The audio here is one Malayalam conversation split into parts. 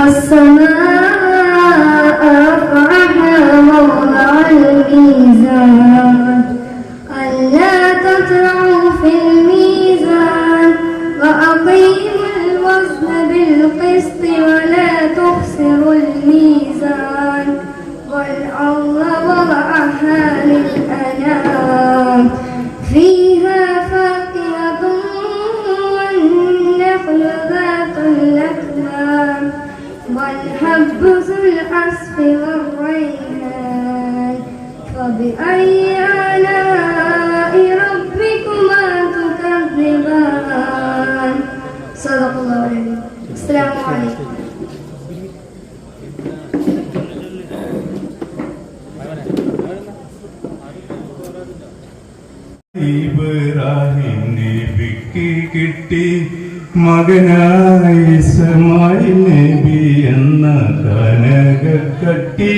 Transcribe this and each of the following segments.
والسماء رفعها ووضع الميزان ألا تطغوا في الميزان وأقيموا الوزن بالقسط ولا تخسروا الميزان والأرض وضعها للأنام فيها فاكهة والنخل ذات الأكمام والحب ذو العصف والريحان فبأي آلاء ربكما تكذبان صدق الله العظيم. السلام عليكم. ഇബ്രാഹിം നബിക്ക് കിട്ടി മകനായ ഇസ്മായിൽ നബി എന്ന കനകക്കട്ടി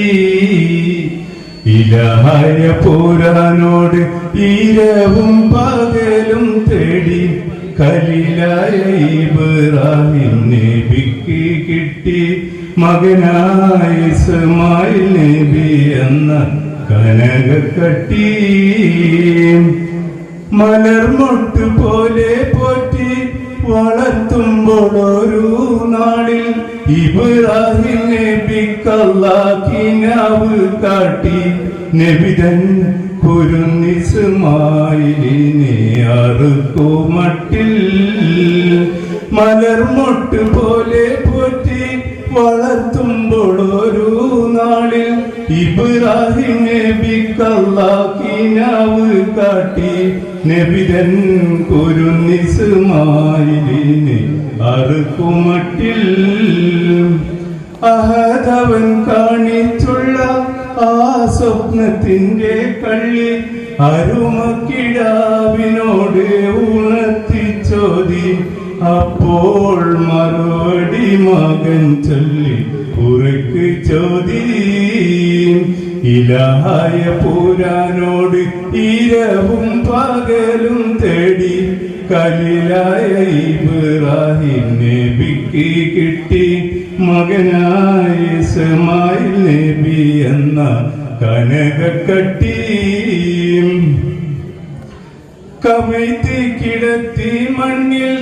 ഇലാഹായ പുരാനോട് ഇരവും പകലും തേടി ഖലീലായ ഇബ്രാഹിം നബിക്ക് കിട്ടി മകനായ ഇസ്മായിൽ നബി എന്ന കനകക്കട്ടി മലർമൊട്ട് പോലെ പോറ്റി വളർത്തുമ്പോൾ ഒരു നാളിൽ ഇബ്രാഹിം നബിക്കല്ലാഹ് കാട്ടി നബിതൻ കുരുന്നിസ്മായിലിനെ അറുക്കുമട്ടിൽ മലർമൊട്ട് പോലെ പോറ്റി വളർത്തുമ്പോൾ ഒരു നാളിൽ ഇബ്രാഹിം നബിക്കല്ലാഹ് കാട്ടി നബിതൻ കുരുന്നിസ്മായിലിനെ അറുക്കുമട്ടിൽ അഹദവൻ കാണിച്ചുള്ള ആ സ്വപ്നത്തിന്റെ കള്ളി അരുമക്കിടാവിനോട് ഉണർത്തിച്ചോതി അപ്പോൾ മറുപടി മകൻ ചൊല്ലി ഉറക്ക് ചോദി ഇലാഹായ പുരാനോട് ഇരവും പകലും തേടി ഖലീലായ ഇബ്രാഹിം നബിക്ക് കിട്ടി മകനായ ഇസ്മായിൽ നബി എന്ന കനകക്കട്ടി കമഴ്ത്തി കിടത്തി മണ്ണിൽ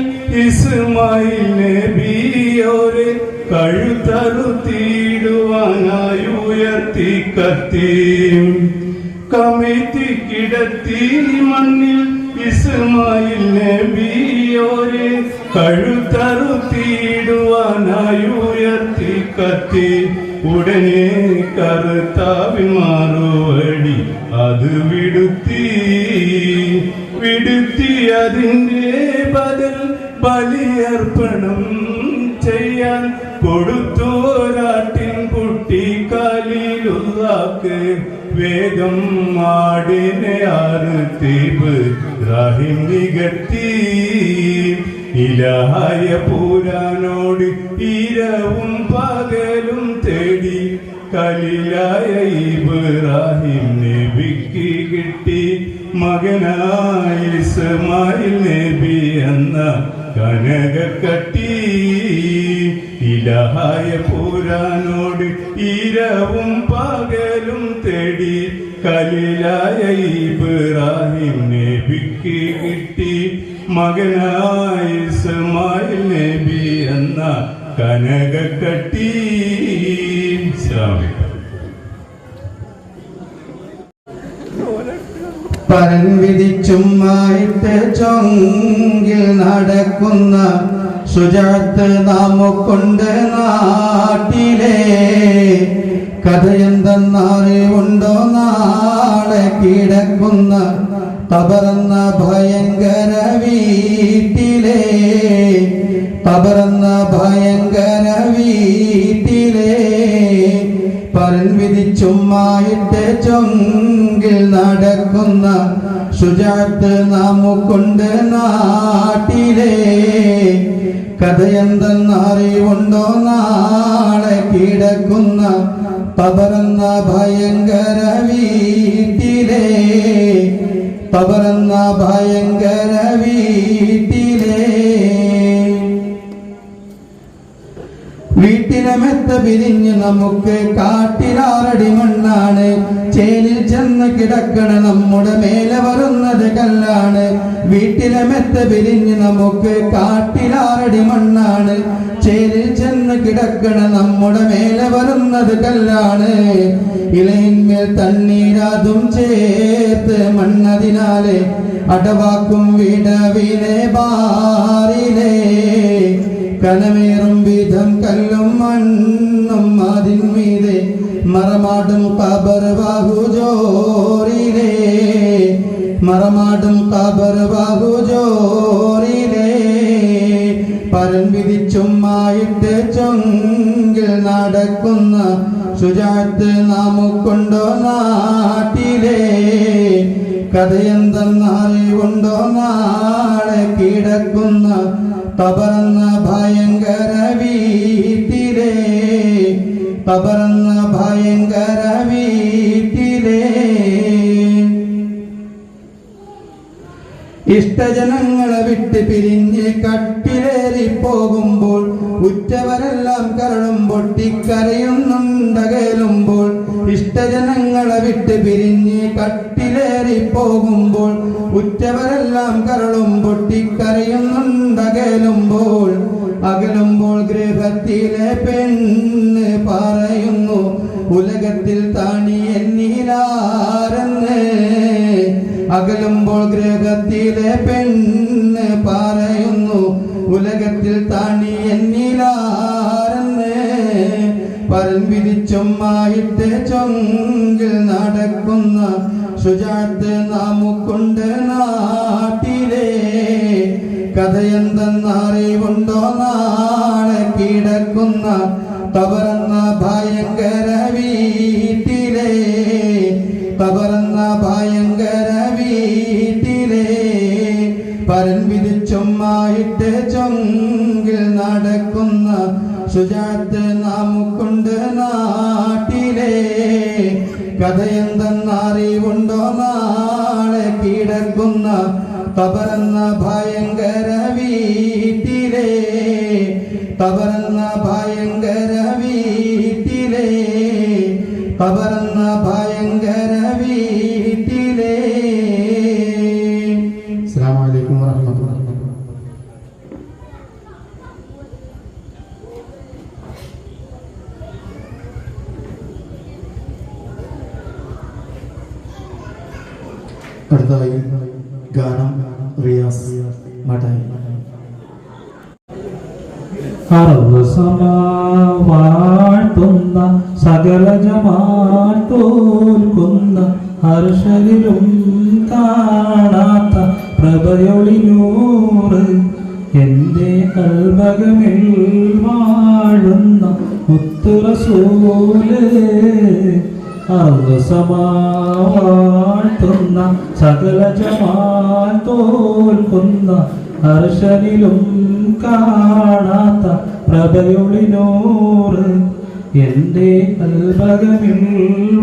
ഇസ്മായിൽ നബിയോരെ കഴുത്തറുത്തിടുവാനായി ഉയർത്തി കത്തി കമഴ്ത്തി കിടത്തി മണ്ണിൽ ഇസ്മായിൽ നബിയോരെ കഴുത്തറുത്തിടുവാനായി ഉയർത്തി കത്തി ഉടനെ കറുത്താവിൻ മറുപടി അത് വിടുത്തി അതിന്റെ ബദൽ ബലിയർപ്പണം ചെയ്യാൻ കൊടുത്തോരാട്ടിൻ കുട്ടി ഖലീലുള്ളാഹ്ക്ക് വേഗം ആടിനെ അറുത്തി ഇബ്രാഹിം നികത്തി ഇലാഹായ പുരാനോട് ഇരവും പകലും തേടി ഖലീലായ ഇബ്രാഹിം നബിക്ക് കിട്ടി മകനായ ഇസ്മായിൽ നബി എന്ന കനകക്കട്ടി ഇലാഹായ പുരാനോട് ഇരവും പകലും തേടി ഖലീലായ ഇബ്രാഹിം നബിക്ക് കിട്ടി മകനായ ഇസ്മായിൽ നബി എന്ന കനകക്കട്ടി. പരൻ വിധിച്ചുമായിട്ട് ചൊങ്കിൽ നടക്കുന്ന സുജാത്ത് നാമുകൊണ്ട് നാട്ടിലെ കഥയെന്തെന്നറിവുണ്ടോ നാളെ കിടക്കുന്ന കബറെന്ന ഭയങ്കര വീട്ടിലെ കബറെന്ന ഭയങ്കര വീട്ടിലെ പരൻ വിധിച്ചുമായിട്ട് ചൊങ്കിൽ നടക്കുന്ന സുജാത്ത് നാമുകൊണ്ട് നാട്ടിലെ കഥയെന്തെന്നറിവുണ്ടോ നാളെ കിടക്കുന്ന കബറെന്ന ഭയങ്കര വീട്ടിലെ കബറെന്ന ഭയങ്കര വീട്ടിലെ വീട്ടിലെ മെത്ത പിരിഞ്ഞ് നമുക്ക് കാട്ടിലാറടി മണ്ണാണ്. ചേലിൽ ചെന്ന് കിടക്കണ നമ്മുടെ മേലെ വരുന്നത് കല്ലാണ്. വീട്ടിലെ മെത്ത പിരിഞ്ഞ് നമുക്ക് കാട്ടിലാറടി മണ്ണാണ്. ചേലിൽ ചെന്ന് കിടക്കണ നമ്മുടെ മേലെ വരുന്നത് കല്ലാണ്. ഇലയിന്മേൽ തണ്ണീരാതും ചേർത്ത് മണ്ണതിനാലെ അടവാക്കും വിടവിലെ ബാറിലെ കനമേറും വിധം കല്ലും മണ്ണും അതിന്മീതെ മറമാടും കബർ ബാഹുജോറിലെ മറമാടും കബർ ബാഹുജോറിലെ പരൻ വിധിച്ചുമായിട്ട് ചൊങ്കിൽ നടക്കുന്ന ശുചാത്ത് നാമുക്കൊണ്ടോ നാട്ടിലെ കഥയെന്തെന്നറിവുണ്ടോ നാളെ കിടക്കുന്ന കബറെന്ന ഭയങ്കര വീട്ടിലെ കബറെന്ന ഭയങ്കര വീട്ടിലെ ഇഷ്ടജനങ്ങളെ വിട്ട് പിരിഞ്ഞ് കട്ടിലേറി പോകുമ്പോൾ ഉറ്റവരെല്ലാം കരളും പൊട്ടിക്കരയുന്നുണ്ടകലുമ്പോൾ ഇഷ്ടജനങ്ങളെ വിട്ട് പിരിഞ്ഞ് കട്ടിലേറി പോകുമ്പോൾ ഉറ്റവരെല്ലാം കരളും പൊട്ടിക്കരയുന്നുണ്ടകലുമ്പോൾ അകലുമ്പോൾ ഗൃഹത്തിലെ പെണ്ണ് പറയുന്നു ഉലകത്തിൽ താണി എന്നിലാരെന്ന് അകലുമ്പോൾ ഗൃഹത്തിലെ പെണ്ണ് പറയുന്നു ഉലകത്തിൽ താണി എന്നിലാരെന്ന് പരൻ വിധിച്ചുമായിട്ട് ചൊങ്കിൽ നടക്കുന്ന ശുചാത്ത് നാമുക്കുണ്ട് നാട്ടിലെ കഥയെന്തെന്നറിവുണ്ടോ നാളെ കിടക്കുന്ന കബറെന്ന ഭയങ്കര വീട്ടിലെ കബറെന്ന ഭയങ്കര വീട്ടിലെ പരൻ വിധിച്ചുമായിട്ട് ചൊങ്കിൽ നടക്കുന്ന ശുചാത്ത് നാമുക്കുണ്ട് നാട്ടിലെ കഥയെന്തെന്നറിവുണ്ടോ നാളെ കിടക്കുന്ന കബറെന്ന ഭയങ്കര വീട്ടിലെ കബറെന്ന ഭയങ്കര വീട്ടിലെ കബറെന്ന ഭയങ്കര വീട്ടിലെ. അസ്സലാമു അലൈക്കും വറഹ്മത്തുള്ളാഹി. അടുത്തതായി ഗാനം റിയാസ് മഠായി. വാഴ്ത്തുന്ന സകല ജമാത്തോൽക്കുന്ന ഹർഷരിലും കാണാത്ത പ്രഭയൊളിനൂറ് എൻ്റെ കൽബകമിൽ വാഴുന്ന മുത്തുറസൂല് വാഴ്ത്തുന്ന സകല ജമാത്തോൽക്കുന്ന ഹർഷനിലും കാണാത്ത പ്രഭയൊളിനൂറ് എൻ്റെ കൽബകമിൽ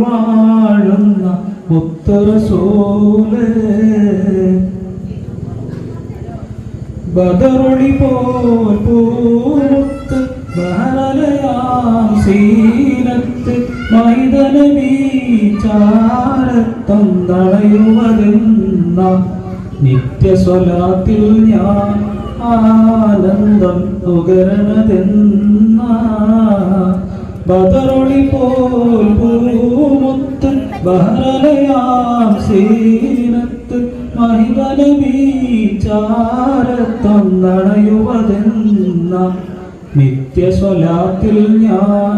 വാഴുന്ന മുത്തുറസൂല് ബദറൊളി പോൽ പൂത്ത് ബഹലയാം സീനത്ത് മൈദനമീ ചാരത്തന്തളയുവതെന്ന നിത്യസ്വലാത്തിൽ ഞാൻ ആനന്ദം നുകരണതെന്ന ബദറൊളി പോൽ പൂമുത്ത് ബഹലയാം സീനത്ത് മഹിതനമീ ചാരത്തന്തളയുവതെന്ന നിത്യസ്വലാത്തിൽ ഞാൻ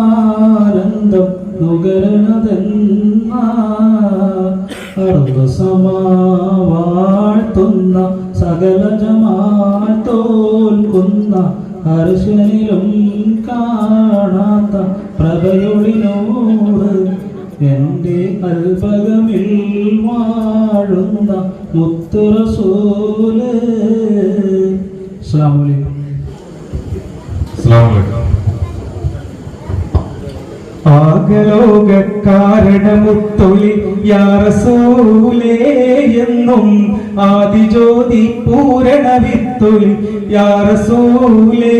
ആനന്ദം നുകരണതെന്ന വാഴ്ത്തുന്ന സകല ജമാത്തോൽക്കുന്ന ഹർഷനിലും കാണാത്ത പ്രഭയൊളിനോട് എൻ്റെ അൽബകമിൽ വാഴുന്ന മുത്തുറസൂല്. അസ്സലാമു അലൈക്കും. ആകലോകക്കാരണമുത്തൊളി യാ റസൂലേ എന്നും ആദിജ്യോതി പൂരണ വിത്തൊളി യാ റസൂലേ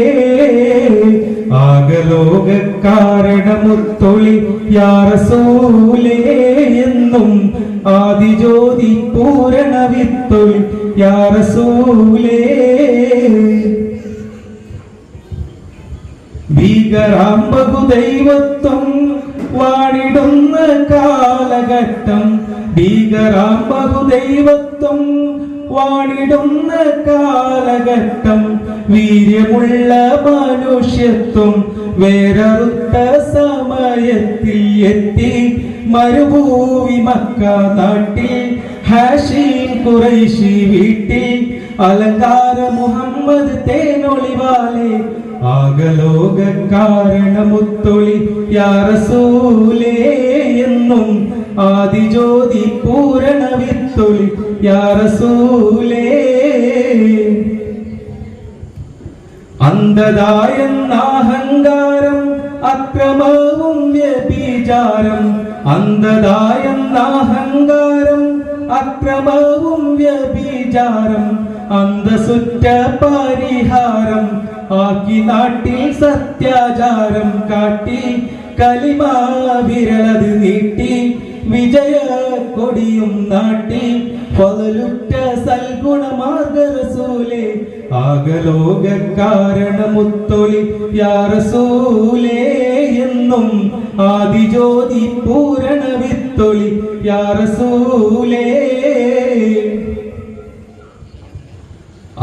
ആകലോകക്കാരണമുത്തൊളി യാ റസൂലേ എന്നും ആദിജ്യോതി പൂരണ വിത്തൊളി യാ റസൂലേ. ഭീകരാം ബഹുദൈവത്വം വാണിടുന്ന കാലഘട്ടം, ഭീകരാം ബഹുദൈവത്വം വാണിടുന്ന കാലഘട്ടം, വീര്യമുള്ള മനുഷ്യത്വം വേററുത്ത സമയത്തിൽ എത്തി മരുഭൂമി മക്ക നാട്ടിൽ ഹാഷിം ഖുറൈശി വീട്ടിൽ അലങ്കാര മുഹമ്മദ് തേനൊളിവാലെ ആകലോക കാരണമുത്തൊളി യാ റസൂലേ എന്നും ആദിജ്യോതി പൂരണ വിത്തൊളി യാ റസൂലേ. അന്ധതായെന്ന അഹങ്കാരം അക്രമവും വ്യഭിചാരം, അന്ധതായെന്ന അഹങ്കാരം അക്രമവും വ്യഭിചാരം, അന്തസുറ്റ പരിഹാരം ആക്കി നാട്ടിൽ സത്യാചാരം കാട്ടി കലിമ വിരലത് നീട്ടി വിജയ കൊടിയും നാട്ടി ഫളലുറ്റ സൽഗുണമാർഗ റസൂലേ ആകലോക കാരണമുത്തൊളി യാ റസൂലേ എന്നും ആദിജ്യോതി പൂരണ വിത്തൊളി യാ റസൂലേ.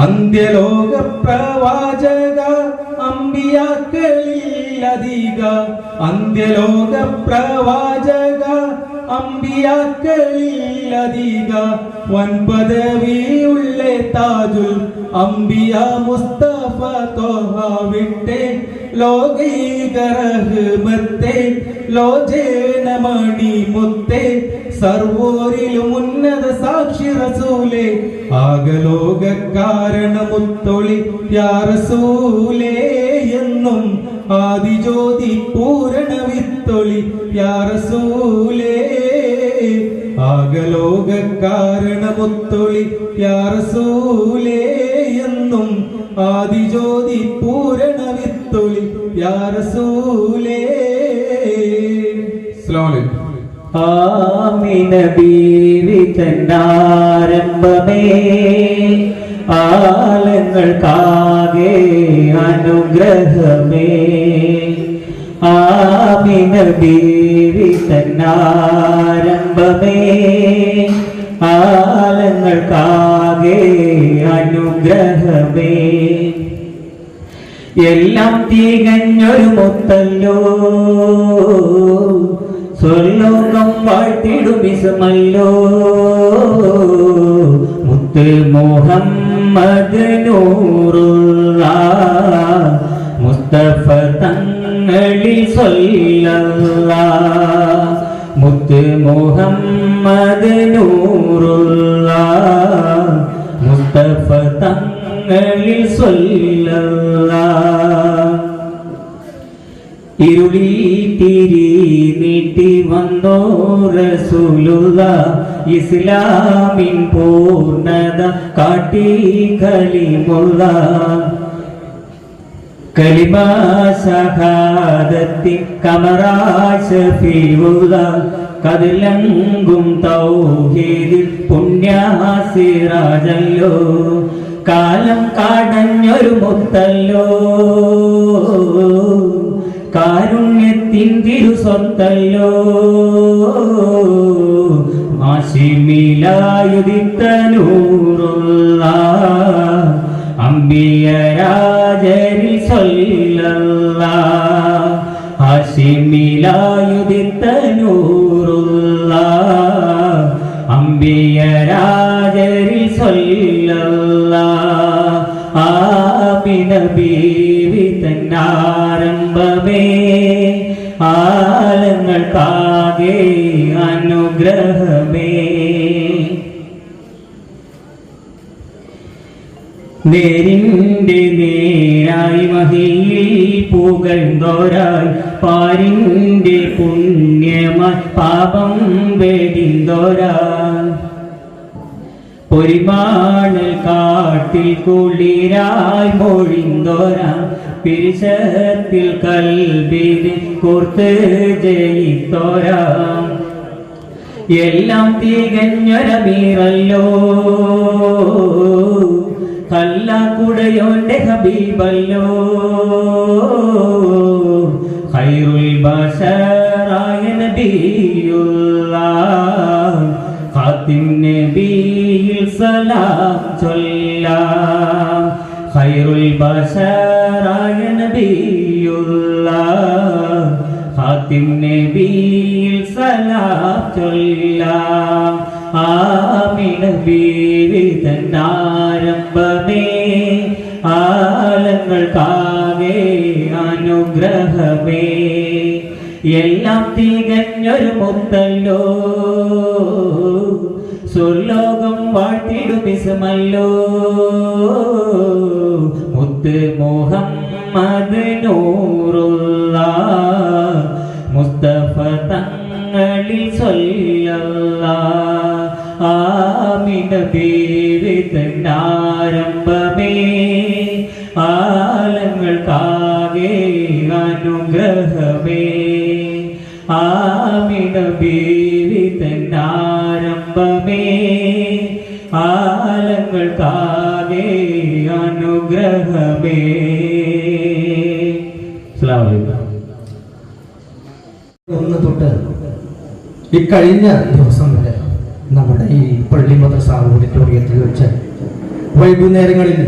അന്ത്യലോക പ്രവാചക അമ്പിയാക്കളിൽ അധിക, അന്ത്യലോക പ്രവാചക അമ്പിയാക്കളിൽ അധിക, വൻപദവിയുള്ള താജുൽ അമ്പിയ മുസ്തഫ ത്വഹ വിട്ടെ ലോകൈക റഹ്മത്തെ ലോചനമണി മുത്തെ സർവോരിലും ഉന്നത സാക്ഷി റസൂലേ ആകലോക കാരണമുത്തൊളി യാ റസൂലേ എന്നും ആദിജ്യോതി പൂരണ വിത്തൊളി യാ റസൂലേ ആകലോക കാരണമുത്തൊളി യാ റസൂലേ എന്നും ആദിജ്യോതി പൂരണ വിത്തൊളി യാ റസൂലേ. അസ്സലാമു അലൈക്കും. ആമിന ബീവി തന്നാരംഭമേ ആലങ്ങൾക്കാകെ അനുഗ്രഹമേ, ആമിന ബീവി തന്നാരംഭമേ ആലങ്ങൾക്കാകെ അനുഗ്രഹമേ. എല്ലാം തികഞ്ഞൊരു മുത്തല്ലോ സ്വർലോകം വാഴ്ത്തിടും ഇസ്മല്ലോ, മുത്ത് മുഹമ്മദ് നൂറുല്ലാഹ് മുസ്തഫ തങ്ങളിൽ സ്വല്ലല്ലാഹ്, മുത്ത് മുഹമ്മദ് നൂറുല്ലാഹ് മുസ്തഫ തങ്ങളിൽ സ്വല്ലല്ലാഹ്. ഇരുളി തിരി നീട്ടി വന്നോ റസൂലുള്ളാഹ് ഇസ്ലാമിൻ പൂർണ്ണത കാട്ടി കലിമുള്ളാഹ്, കലിമ ഷഹാദത്തി കമറാശഫീഉള്ളാഹ് കതിലങ്കും തൗഹീദിൽ പുണ്യസിറാജല്ലോ, കാലം കാടഞ്ഞൊരു മുത്തല്ലോ കാരുണ്യത്തിൻ തിരുസ്വത്തല്ലോ, ആശിമിലായുദിത്ത നൂറുല്ലാഹ് അംബിയരാജരിൽ സ്വല്ലല്ലാഹ്, ആശിമിലായുദിത്ത നൂറുല്ലാഹ് അംബിയരാജരിൽ സ്വല്ലല്ലാഹ്. ആമിന ബീവി തന്നാരംഭമേ ആലങ്ങൾക്കാകെ അനുഗ്രഹമേ. നേരിന്റെ നേരായി മഹിയിൽ പുകഴ്ന്നോരായി പാരിന്റെ പുണ്യമായി പാപം വെടിന്തോരായി, പൊരിമാണൽ കാട്ടിൽ കുളിരായി മൊഴിന്തോരാ പിരിശത്തിൽ കൽബിനെ കോർത്ത് ജയിത്തോരാം എല്ലാം തികഞ്ഞൊരമീറല്ലോ കല്ലാക്കുടയോന്റെ ഹബീബല്ലോ ഖൈറുൽ ബശറായ നബിയുല്ലാഹ് ഖാതിം നബിയിൽ സലാം ചൊല്ലാം ഖൈറുൽ ബശറായ നബിയുല്ലാഹ് ഖാതിം നബിയിൽ സലാം ചൊല്ലാം ആമിന ബീവി തന്നാരംഭമേ ആലങ്ങൾക്കാകെ അനുഗ്രഹമേ എല്ലാം തികഞ്ഞൊരു മുത്തല്ലോ സ്വർലോകം വാഴ്ത്തിടുമിസമല്ലോ മുത്ത് മുഹമ്മദ് നൂറുല്ലാഹ് മുസ്തഫ തങ്ങളിൽ സ്വല്ലല്ലാഹ് ആമിന ബീവി തന്നാരംഭമേ ആലങ്ങൾക്കാകെ അനുഗ്രഹമേ ആമിന ബീവി തന്നാരംഭമേ ആലങ്ങൾക്കാകെ അനുഗ്രഹമേ. അസ്സലാമു അലൈക്കും. ഒന്ന് തൊട്ട് ഈ കഴിഞ്ഞ ദിവസം വരെ നമ്മുടെ ഈ പള്ളി മദ്രസ ഓഡിറ്റോറിയത്തിൽ വെച്ച് വൈകുന്നേരങ്ങളിൽ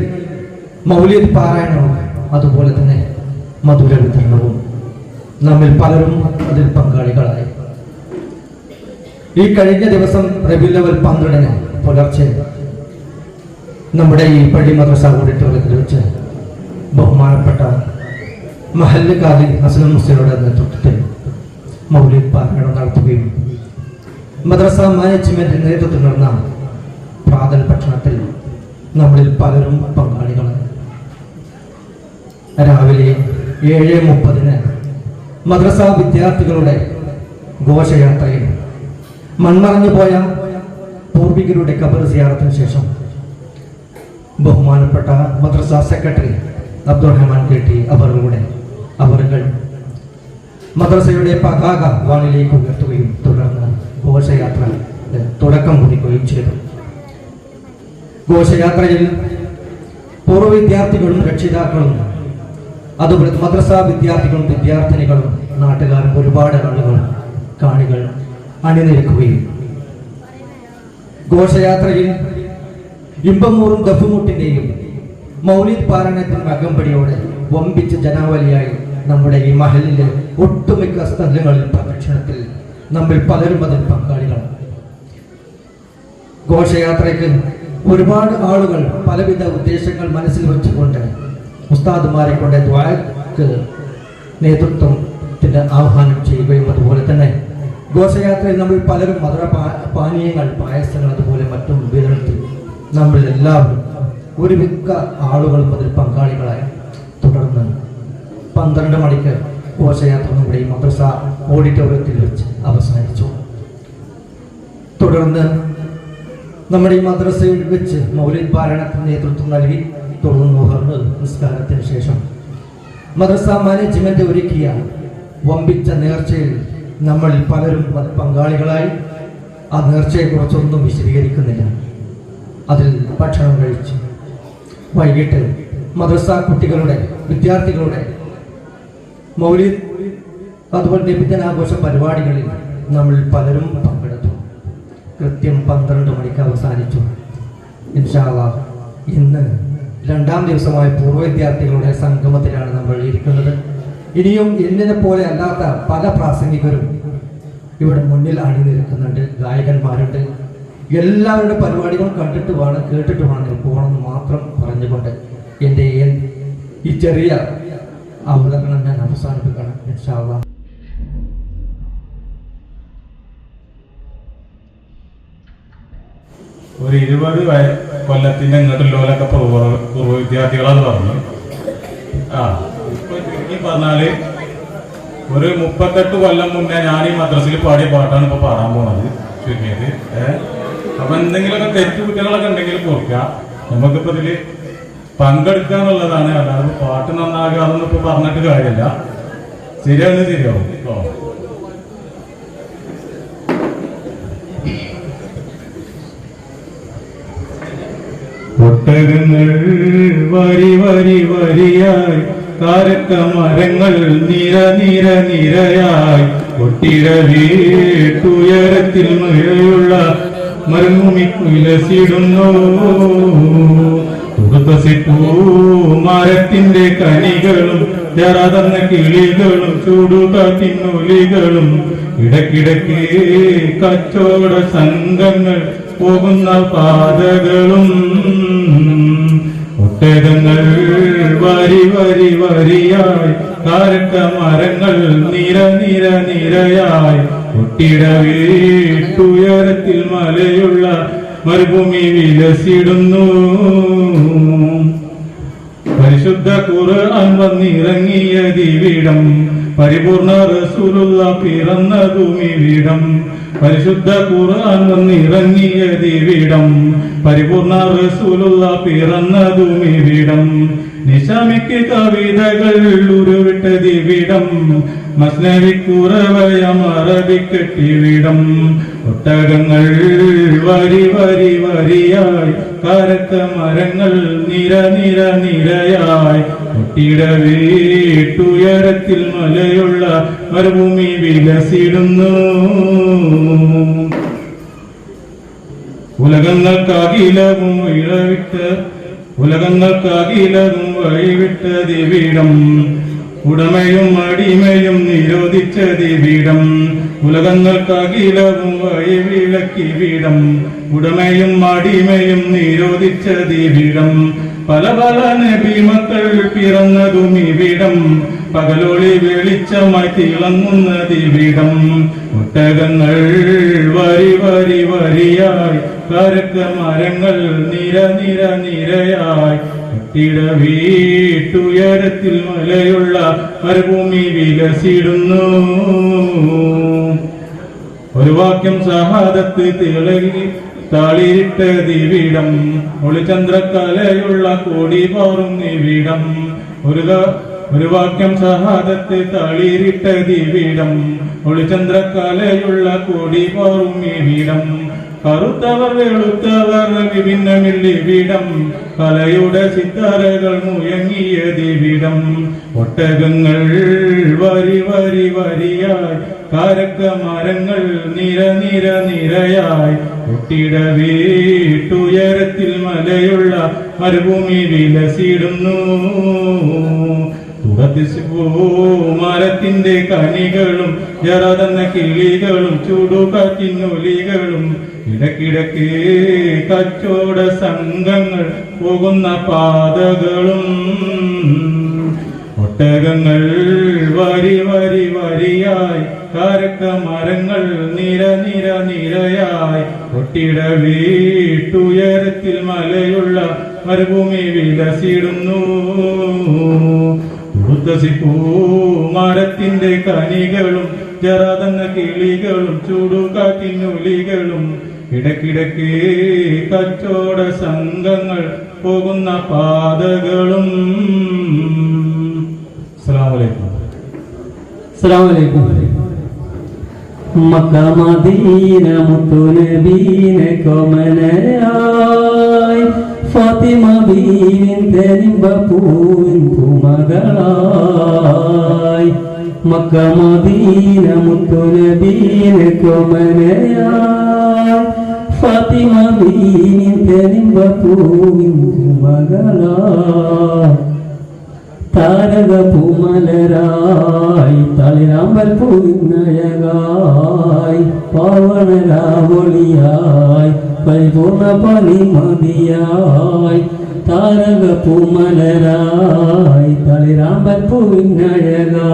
മൗലിദ് പാരായണവും അതുപോലെ തന്നെ മധുര വിതരണവും നമ്മിൽ പലരും അതിൽ പങ്കാളികളായി. ഈ കഴിഞ്ഞ ദിവസം റബീഉൽ അവ്വൽ 12 പുലർച്ചെ നമ്മുടെ ഈ പള്ളി മദ്രസ ഓഡിറ്റോറിയത്തിൽ വെച്ച് ബഹുമാനപ്പെട്ട മഹല്ല് ഖാദി ഹസൻ മുസ്ലിയുടെ നേതൃത്വത്തിൽ മൗലിദ് പാരായണം നടത്തുകയും മദ്രസ മാനേജ്മെന്റിന്റെ നേതൃത്വത്തിൽ നടന്ന പ്രാതൽ ഭക്ഷണത്തിൽ നമ്മളിൽ പലരും പങ്കാളികളായി. രാവിലെ 7:30 മദ്രസ വിദ്യാർത്ഥികളുടെ ഘോഷയാത്രയിൽ മൺമറഞ്ഞു പോയ പൂർവികരുടെ ഖബർ സിയാറത്തിന് ശേഷം ബഹുമാനപ്പെട്ട മദ്രസ സെക്രട്ടറി അബ്ദുറഹ്മാൻ കെട്ടി അവറുകൾ മദ്രസയുടെ പതാക വാനിലേക്ക് ഉയർത്തുകയും തുടർന്ന് ഘോഷയാത്ര തുടക്കം കുറിക്കുകയും ചെയ്തു. ഘോഷയാത്രയിൽ പൂർവ്വ വിദ്യാർത്ഥികളും രക്ഷിതാക്കളും അതുപോലെ മദ്രസ വിദ്യാർത്ഥികളും വിദ്യാർത്ഥിനികളും നാട്ടുകാരും ഒരുപാട് ആളുകൾ കാണികൾ അണിനിരക്കുകയും ഘോഷയാത്രയിൽ ഇമ്പമൂറും ദഫുമുട്ടിന്റെയും മൗലിദ് പാരായണത്തിന്റെ അകമ്പടിയോടെ വമ്പിച്ച ജനാവലിയായി നമ്മുടെ ഈ മഹലിലെ ഒട്ടുമിക്ക സ്ഥലങ്ങളിൽ പ്രദക്ഷിണത്തിൽ നമ്മിൽ പലരും അതിൽ പങ്കാളികളാണ്. ഘോഷയാത്രയ്ക്ക് ഒരുപാട് ആളുകൾ പലവിധ ഉദ്ദേശങ്ങൾ മനസ്സിൽ വെച്ചുകൊണ്ട് ഉസ്താദുമാരെ കൊണ്ട് ദുആക്ക് നേതൃത്വത്തിന് ആഹ്വാനം ചെയ്യുകയും അതുപോലെ തന്നെ ഘോഷയാത്രയിൽ നമ്മൾ പലരും മധുര പാനീയങ്ങൾ പായസങ്ങൾ അതുപോലെ മറ്റും വിതരണത്തിൽ നമ്മൾ എല്ലാവരും ഒരു മിക്ക ആളുകളും അതിൽ പങ്കാളികളായി. തുടർന്ന് 12 മണിക്ക് ഘോഷയാത്ര നമ്മുടെ ഈ മദ്രസ ഓഡിറ്റോറിയത്തിൽ വെച്ച് അവസാനിച്ചു. തുടർന്ന് നമ്മുടെ ഈ മദ്രസയിൽ വെച്ച് മൗലിദ് പാരായണത്തിന് നേതൃത്വം നൽകി. തുടർന്ന് മുഹർറം നിസ്കാരത്തിന് ശേഷം മദ്രസ മാനേജ്മെന്റ് ഒരുക്കിയ വമ്പിച്ച നേർച്ചയിൽ നമ്മൾ പലരും പങ്കാളികളായി. ആ നേർച്ചയെക്കുറിച്ചൊന്നും വിശദീകരിക്കുന്നില്ല. അതിൽ ഭക്ഷണം കഴിച്ചു. വൈകിട്ട് മദ്രസ കുട്ടികളുടെ വിദ്യാർത്ഥികളുടെ മൗലിദ് അതുപോലെ നബിദിനാഘോഷ പരിപാടികളിൽ നമ്മൾ പലരും പങ്കെടുത്തു. കൃത്യം 12 മണിക്ക് അവസാനിച്ചു. ഇൻഷാ അല്ലാഹ് ഇന്ന് 2ാം ദിവസമായ പൂർവ്വ വിദ്യാർത്ഥികളുടെ സംഗമത്തിലാണ് നമ്മൾ ഇരിക്കുന്നത്. ഇനിയും എന്നിനെ പോലെ അല്ലാത്ത പല പ്രാസംഗികരും ഇവിടെ മുന്നിൽ അണിനിരക്കുന്നുണ്ട്. ഗായകന്മാരുണ്ട്. എല്ലാവരുടെ പരിപാടികളും കണ്ടിട്ട് വേണം കേട്ടിട്ട് വേണം പോകണമെന്ന് മാത്രം പറഞ്ഞുകൊണ്ട് എൻ്റെ ഈ ചെറിയ അവതരണം ഞാൻ അവസാനിപ്പിക്കണം. ഇൻഷാ അല്ലാഹ്. ഒരു 20 കൊല്ലത്തിന്റെ ഇങ്ങോട്ടുള്ളവരൊക്കെ പൂർവ്വ വിദ്യാർത്ഥികളെന്ന് പറഞ്ഞു. ഇപ്പൊ ചുരുക്കി പറഞ്ഞാല് ഒരു 38 കൊല്ലം മുന്നേ ഞാൻ ഈ മദ്രസയിൽ പാടിയ പാട്ടാണ് ഇപ്പൊ പാടാൻ പോണത്. ചുരുക്കിയത് അപ്പൊ എന്തെങ്കിലുമൊക്കെ തെറ്റു കുറ്റങ്ങളൊക്കെ ഉണ്ടെങ്കിൽ കൊടുക്കുക. നമുക്കിപ്പോ ഇതില് പങ്കെടുക്കുക എന്നുള്ളതാണ്. അല്ലാതെ പാട്ട് നന്നാകുക അതൊന്നും ഇപ്പൊ പറഞ്ഞിട്ട് കാര്യമില്ല. ശരിയാവും ഓ. ഒട്ടകങ്ങൾ വരി വരി വരിയായി, കാരക്ക മരങ്ങൾ നിര നിര നിരയായി, ഒട്ടിര വീട്ടുയരത്തിൽ മഴയുള്ള മരുഭൂമി വിലസിടുന്നു. മരത്തിന്റെ കനികളും ജറതന്ന കിളികളും ചൂടുകാറ്റിനൊലികളും ഇടക്കിടക്ക് കച്ചവട സംഘങ്ങൾ പോകുന്ന പാതകളും. ഒട്ടകങ്ങൾ വരി വരി വരിയായി, കാരക്ക മരങ്ങൾ നിര നിര നിരയായി, ഒട്ടിട വീട്ടുയരത്തിൽ മലയുള്ള മരുഭൂമി വിലസിടുന്നു. പരിശുദ്ധ ഖുർആൻ വന്നിറങ്ങിയതിവിടം, പരിപൂർണ റസൂലുള്ള പിറന്നതുമിവിടം. പരിശുദ്ധ ഖുർആൻ വന്നിറങ്ങിയതിവിടം, പരിപൂർണ റസൂലുള്ള പിറന്നതുമിവിടം. നിശാമിക്ക് കവിതകൾ ഉരുവിട്ടതിവിടം, മസ്നവിക്കുറവയം അറബിക്കെട്ടിവിടം. ഒട്ടകങ്ങൾ വരി വരി വരിയായി, കാരക്ക മരങ്ങൾ നിര നിര നിരയായി, ഒട്ടിട വീട്ടുയരത്തിൽ മലയുള്ള മരുഭൂമി വിലസിടുന്നു. ഉലകങ്ങൾക്കകിലവും വഴിവിട്ടതിവിടം, ഉടമയും അടിമയും നിരോധിച്ചതിവിടം. ഉലകങ്ങൾക്കകിലവും വഴിവിളക്കിവിടം, ഉടമയും അടിമയും നിരോധിച്ചതിവിടം. പല പല നബിമക്കൾ പിറന്നതും ഇവിടം, പകലൊളി വെളിച്ചമായി തിളങ്ങുന്നതിവിടം. ഒട്ടകങ്ങൾ വരി വരി വരിയായി, കാരക്ക മരങ്ങൾ നിര നിര നിരയായി, ഒട്ടിട വീട്ടുയരത്തിൽ മലയുള്ള മരുഭൂമി വിലസിടുന്നു. ഒരു വാക്യം ഷഹാദത്ത് തിളങ്ങി താളിരിട്ടതിവിടം, ഒളിചന്ദ്രക്കലയുള്ള കോടി പാറും നിവിടം. ഒരു വാക്യം ഷഹാദത്ത് താളിരിട്ടതിവിടം, ഒളിചന്ദ്രക്കലയുള്ള കോടി പാറും ഇവിടം. കറുത്തവർ വെളുത്തവർ വിഭിന്നമില്ലിവിടം, കലയുടെ സിത്താരകൾ മുയങ്ങിയതിവിടം. ഒട്ടകങ്ങൾ വരി വരി വരിയായി, കാരക്ക മരങ്ങൾ നിര നിര നിരയായി, ഒട്ടിട വീട്ടുയരത്തിൽ മലയുള്ള മരുഭൂമി വിലസിടുന്നു. മരത്തിന്റെ കനികളും ജറതന്ന കിളികളും ചൂടുകാറ്റിനൊലികളും ഇടക്കിടക്ക് കച്ചവട സംഘങ്ങൾ പോകുന്ന പാതകളും. ഒട്ടകങ്ങൾ വരി വരി വരിയായി, കാരക്ക മരങ്ങൾ നിര നിര നിരയായി, ഒട്ടിട വീട്ടുയരത്തിൽ മലയുള്ള മരുഭൂമി വിലസിടുന്നു. മരത്തിന്റെ കനികളും ജറതന്ന കിളികളും ചൂടുകാറ്റിനൊലികളും ഇടക്കിടക്ക് കച്ചവട സംഘങ്ങൾ പോകുന്ന പാതകളും. അസ്സലാമു അലൈക്കും. മക്ക മദീന മുത്തുനബീന കോമനയായി, ഫാത്തിമ ബീവിൻ തെനിമ്പൂവിൻ പൂമകളായി. മക്ക മദീന മുത്തുനബീന കോമനയായി, ഫാത്തിമ ബീവിൻ തെനിമ്പൂവിൻ പൂമകളായി. താരക പൂമലരായി, തളിരാമ്പൽ പൂവിനഴകായി, പാവണരാവൊളിയായി, പരിപൂർണ പനിമതിയായി. താരക പൂമലരായി, തളിരാമ്പൽ പൂവിനഴകായി,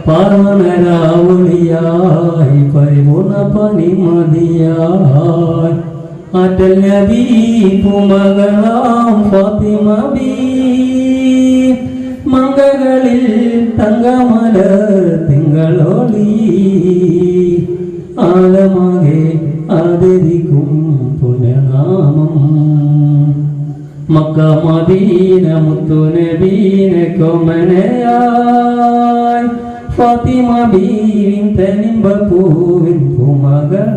പാവണരാവൊളിയായി, പരിപൂർണ പനിമതിയായി. ആറ്റൽ നബി പൂമകളാം ഫാത്തിമ ബീ, മംഗകളിൽ തങ്കമലർ തിങ്കളൊളി, ആലമാകെ ആദരിക്കും പുണ്യനാമം. മക്ക മദീന മുത്തു നബീനെ കൊമനയായി ഫാത്തിമ ബീവിൻ തനിമ്പ പൂവിൻ പൂമകളായി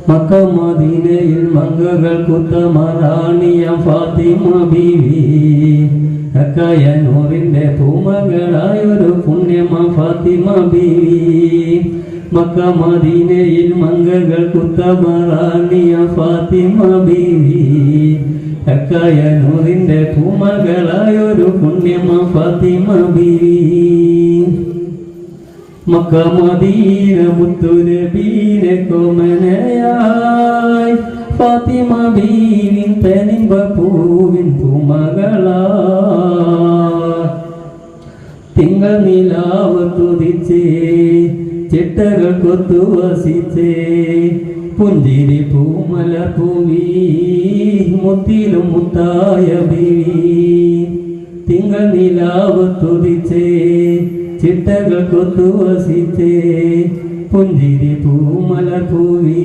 മക്ക മദീനയിൽ മംഗകൾ കുത്തമറാണിയ ഫാത്തിമ ബീവി അക്കയനൂറിന്റെ പൂമകളായൊരു പുണ്യമ ഫാത്തിമ ബീവി മക്ക മദീനയിൽ മംഗകൾ കുത്തമറാണിയ ഫാത്തിമ ബീവി അക്കയനൂറിന്റെ പൂമകളായൊരു പുണ്യമ ഫാത്തിമ ബീവി മക്ക മദീന മുത്തു നബീനെ കൊമനയായി ഫാത്തിമ ബീവിൻ തനിമ്പ പൂവിൻ പൂമകളായി തിങ്കൾ നിലാവ് തുതിച്ചേ ചിട്ടകൾ കൊത്തു വസിച്ചേ പുഞ്ചിരി പൂമല പൂവി മുത്തിലും മുത്തായ ബീവി തിങ്കൾ നിലാവ് തുതിച്ചേ ചിട്ടകൾ കൊത്തു വസിച്ചേ പുഞ്ചിരി പൂമല പൂവി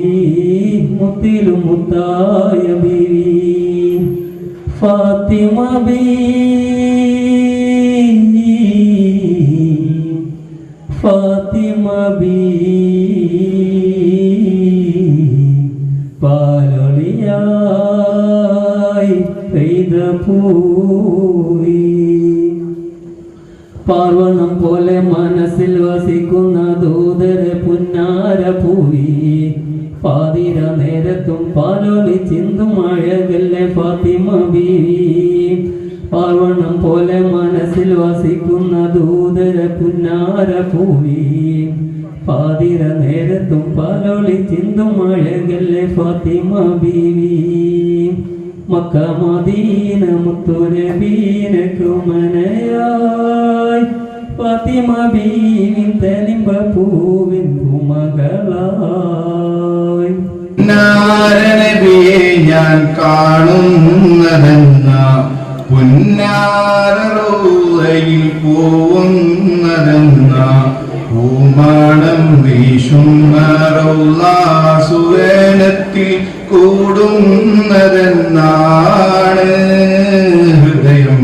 മുത്തിലും മുത്തായ ബീവി ഫാത്തിമ ബീവി ഫാത്തിമ പാലൊളിയായി പെയ്ത പൂവി പാർവണം പോലെ മനസ്സിൽ വസിക്കുന്ന ദൂതര പുന്നാര പൂവി പാതിര നേരത്തും പാലൊളി ചിന്തും അഴകല്ലേ ഫാത്തിമ ബീവി പാർവണം പോലെ മനസ്സിൽ വസിക്കുന്ന ദൂതര പുന്നാര പൂവി പാതിര നേരത്തും പാലൊളി ചിന്തും അഴകല്ലേ ഫാത്തിമ ബീവി മക്ക മദീന മുത്തു നബീനെ കൊമനയായി ഫാത്തിമ ബീവിൻ തനിമ്പ പൂവിൻ പൂമകളായി നബിയെ ഞാൻ കാണുന്നതെന്ന പുന്നാരയിൽ പോവുന്നതെന്ന പൂമാണം വീശുന്ന സുവേനത്തിൽ കൂടുന്നതെന്നാണ് ഹൃദയം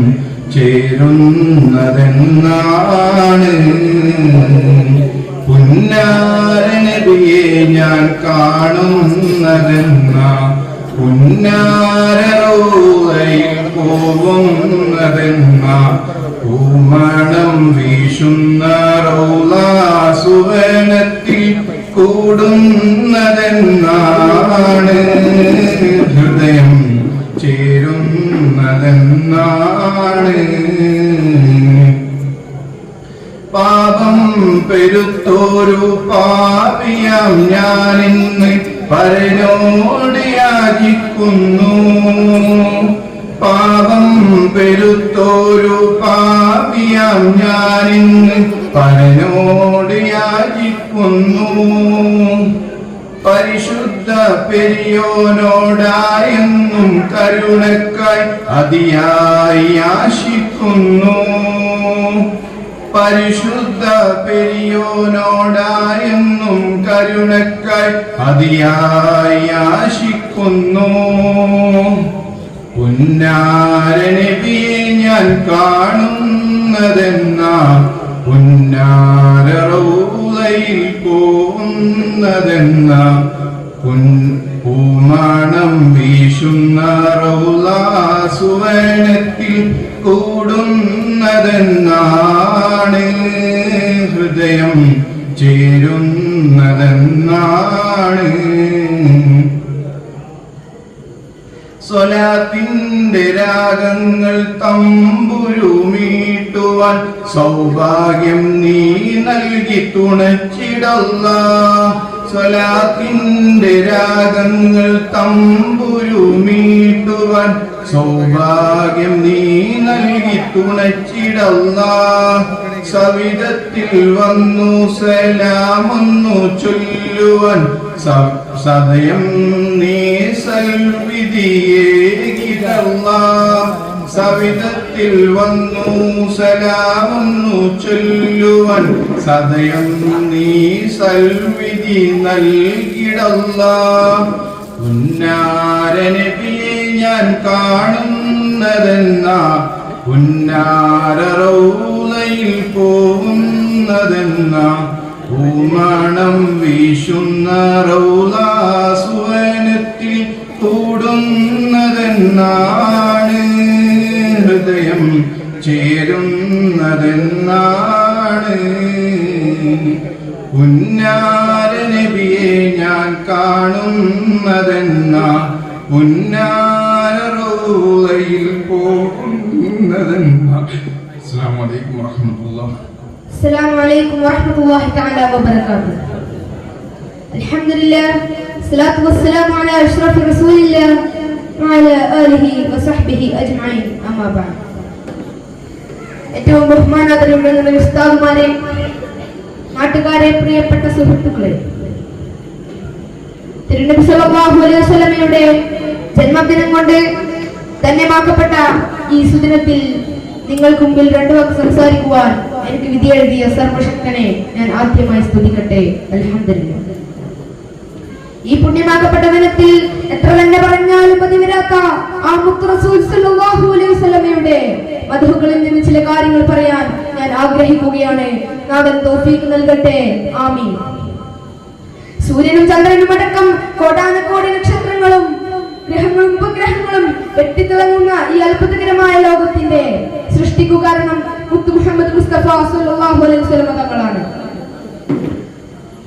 ചേരുന്നതെന്നാണ് പുന്നാര നബിയെ ഞാൻ കാണുന്നതെന്ന പുന്നാരയിൽ പോവുന്നതെന്ന പൂമണം വീശുന്ന സുവനത്തിൽ കൂടുന്നതെന്നാണ് ഹൃദയം ചേരുന്നതെന്നാണ് പാപം പെരുത്തോരു പാപിയാം ഞാനിന്ന് പരനോട് യാചിക്കുന്നു പാപം പെരുത്തോരു പാപിയാം ഞാനിന്ന് പരനോട് യാചിക്കുന്നു പരിശുദ്ധ പെരിയോനോടായെന്നും കരുണക്കായി അതിയായി ആശിക്കുന്നു പരിശുദ്ധ പെരിയോനോടായെന്നും കരുണക്കായി അതിയായി ആശിക്കുന്നു പുന്നാര നബിയെ ഞാൻ കാണുന്നതെന്ന പുന്നാര റൗളയിൽ പോകുന്നതെന്ന പൂമാണം വീശുന്ന സുവനത്തിൽ കൂടുന്നതെന്നാണ് ഹൃദയം ചേരുന്നതെന്നാണ് സ്വലാത്തിന്റെ രാഗങ്ങൾ തമ്പുരുമീട്ടുവാൻ സൗഭാഗ്യം നീ നൽകി തുണച്ചിടല്ലാഹ് സ്വലാത്തിന്റെ രാഗങ്ങൾ തമ്പുരുമീട്ടുവാൻ സൗഭാഗ്യം നീ നൽകി തുണച്ചിടല്ലാഹ് സവിധത്തിൽ വന്നു സലാമൊന്നു ചൊല്ലുവാൻ സദയം നീ സൽവിധിയേകിടല്ലാഹ് സവിധത്തിൽ വന്നു സലാമൊന്നു ചൊല്ലുവാൻ സദയം നീ സൽവിധി നൽകിടല്ലാഹ് ഉന്നാരനബിയെ ഞാൻ കാണുന്നതെന്നാ ഉന്നാര റൗളയിൽ പോകുന്നതെന്നാ പൂമണം വീശുന്ന റൗളാസുവനത്തിൽ കൂടുന്നതെന്നാണ് ഹൃദയം ചേരുന്നതെന്നാണ് ഉന്നാര നബിയെ ഞാൻ കാണുന്നതെന്നാ ഉന്നാര റൗളയിൽ പോകുന്നതെന്നാ. അസ്സലാമു അലൈക്കും വറഹ്മത്തുള്ളാഹി. السلام عليكم ورحمة الله تعالى وبركاته. الحمد لله الصلاة والسلام على أشرف رسول الله وعلى آله وصحبه أجمعين. أما بعد. ഏറ്റവും ബഹുമാനാദരവുള്ള ഉസ്താദുമാരെ, നാട്ടുകാരെ, പ്രിയപ്പെട്ട സുഹൃത്തുക്കളെ, തിരുനബി സല്ലല്ലാഹു അലൈഹി വസല്ലമയുടെ ജന്മദിനം കൊണ്ട് ധന്യമാക്കപ്പെട്ട ഈ സുദിനത്തിൽ നിങ്ങൾക്ക് മുമ്പിൽ രണ്ടു വാക്ക് സംസാരിക്കുവാൻ എനിക്ക് വിധി എഴുതിയ സർവശക്തനെ ഞാൻ ആദ്യമായി സ്തുതിക്കട്ടെ. അൽഹംദുലില്ലാഹ്. ഈ പുണ്യമാക്കപ്പെട്ട ദിനത്തിൽ എത്ര തന്നെ പറഞ്ഞാലും മതിവരാത്ത ആ മുത്ത് റസൂൽ സല്ലല്ലാഹു അലൈഹി വസല്ലമയുടെ മദ്ഹുകളിൽ നിന്ന് ചില കാര്യങ്ങൾ പറയാൻ ഞാൻ ആഗ്രഹിക്കുകയാണ്. നാഥൻ തൗഫീഖ് നൽകട്ടെ. ആമീൻ. സൂര്യനും ചന്ദ്രനും അടക്കം കോടാനക്കോടി നക്ഷത്രങ്ങളും ഗ്രഹങ്ങളും ഉപഗ്രഹങ്ങളും വെട്ടിത്തിളങ്ങുന്ന ഈ അത്ഭുതകരമായ ലോകത്തിന്റെ സൃഷ്ടിക്കു കാരണം മുത്ത് മുഹമ്മദ് മുസ്തഫ സല്ലല്ലാഹു അലൈഹി വസല്ലം തങ്ങളാണ്.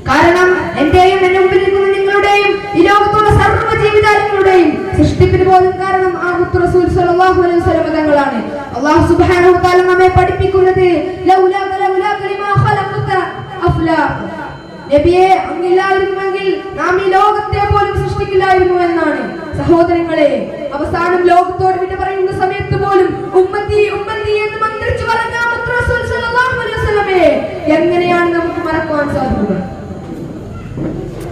കാരണം എന്റെയും എന്റെ മുമ്പിൽ നിൽക്കുന്ന നിങ്ങളുടെയും ഈ ലോകത്തുള്ള സർവ്വ ജീവിതാലങ്ങളുടെയും സൃഷ്ടിപ്പിന് പോലും കാരണം ആ മുത്ത് റസൂൽ സല്ലല്ലാഹു അലൈഹി വസല്ലം തങ്ങളാണ്. അല്ലാഹു സുബ്ഹാനഹു വ തആല നമ്മെ പഠിപ്പിക്കുന്നത് ലൗലാ ലിമാ ഖലഖത അഫ്ലാ, നബിയെ അങ്ങില്ലായിരുന്നുവെങ്കിൽ നാം ഈ ലോകത്തെ പോലും സൃഷ്ടിക്കില്ലായിരുന്നു എന്നാണ്. സഹോദരങ്ങളെ, അവസാനം ലോകത്തോട് വിട്ട് പറയുന്ന സമയത്ത് പോലും ഉമ്മത്തി ഉമ്മത്തി എന്ന് മന്ത്രിച്ചു പറഞ്ഞ മുത്ത് റസൂൽ സല്ലല്ലാഹു അലൈഹി വസല്ലമയെ എങ്ങനെയാണ് നമുക്ക് മറക്കാൻ സാധിക്കുക?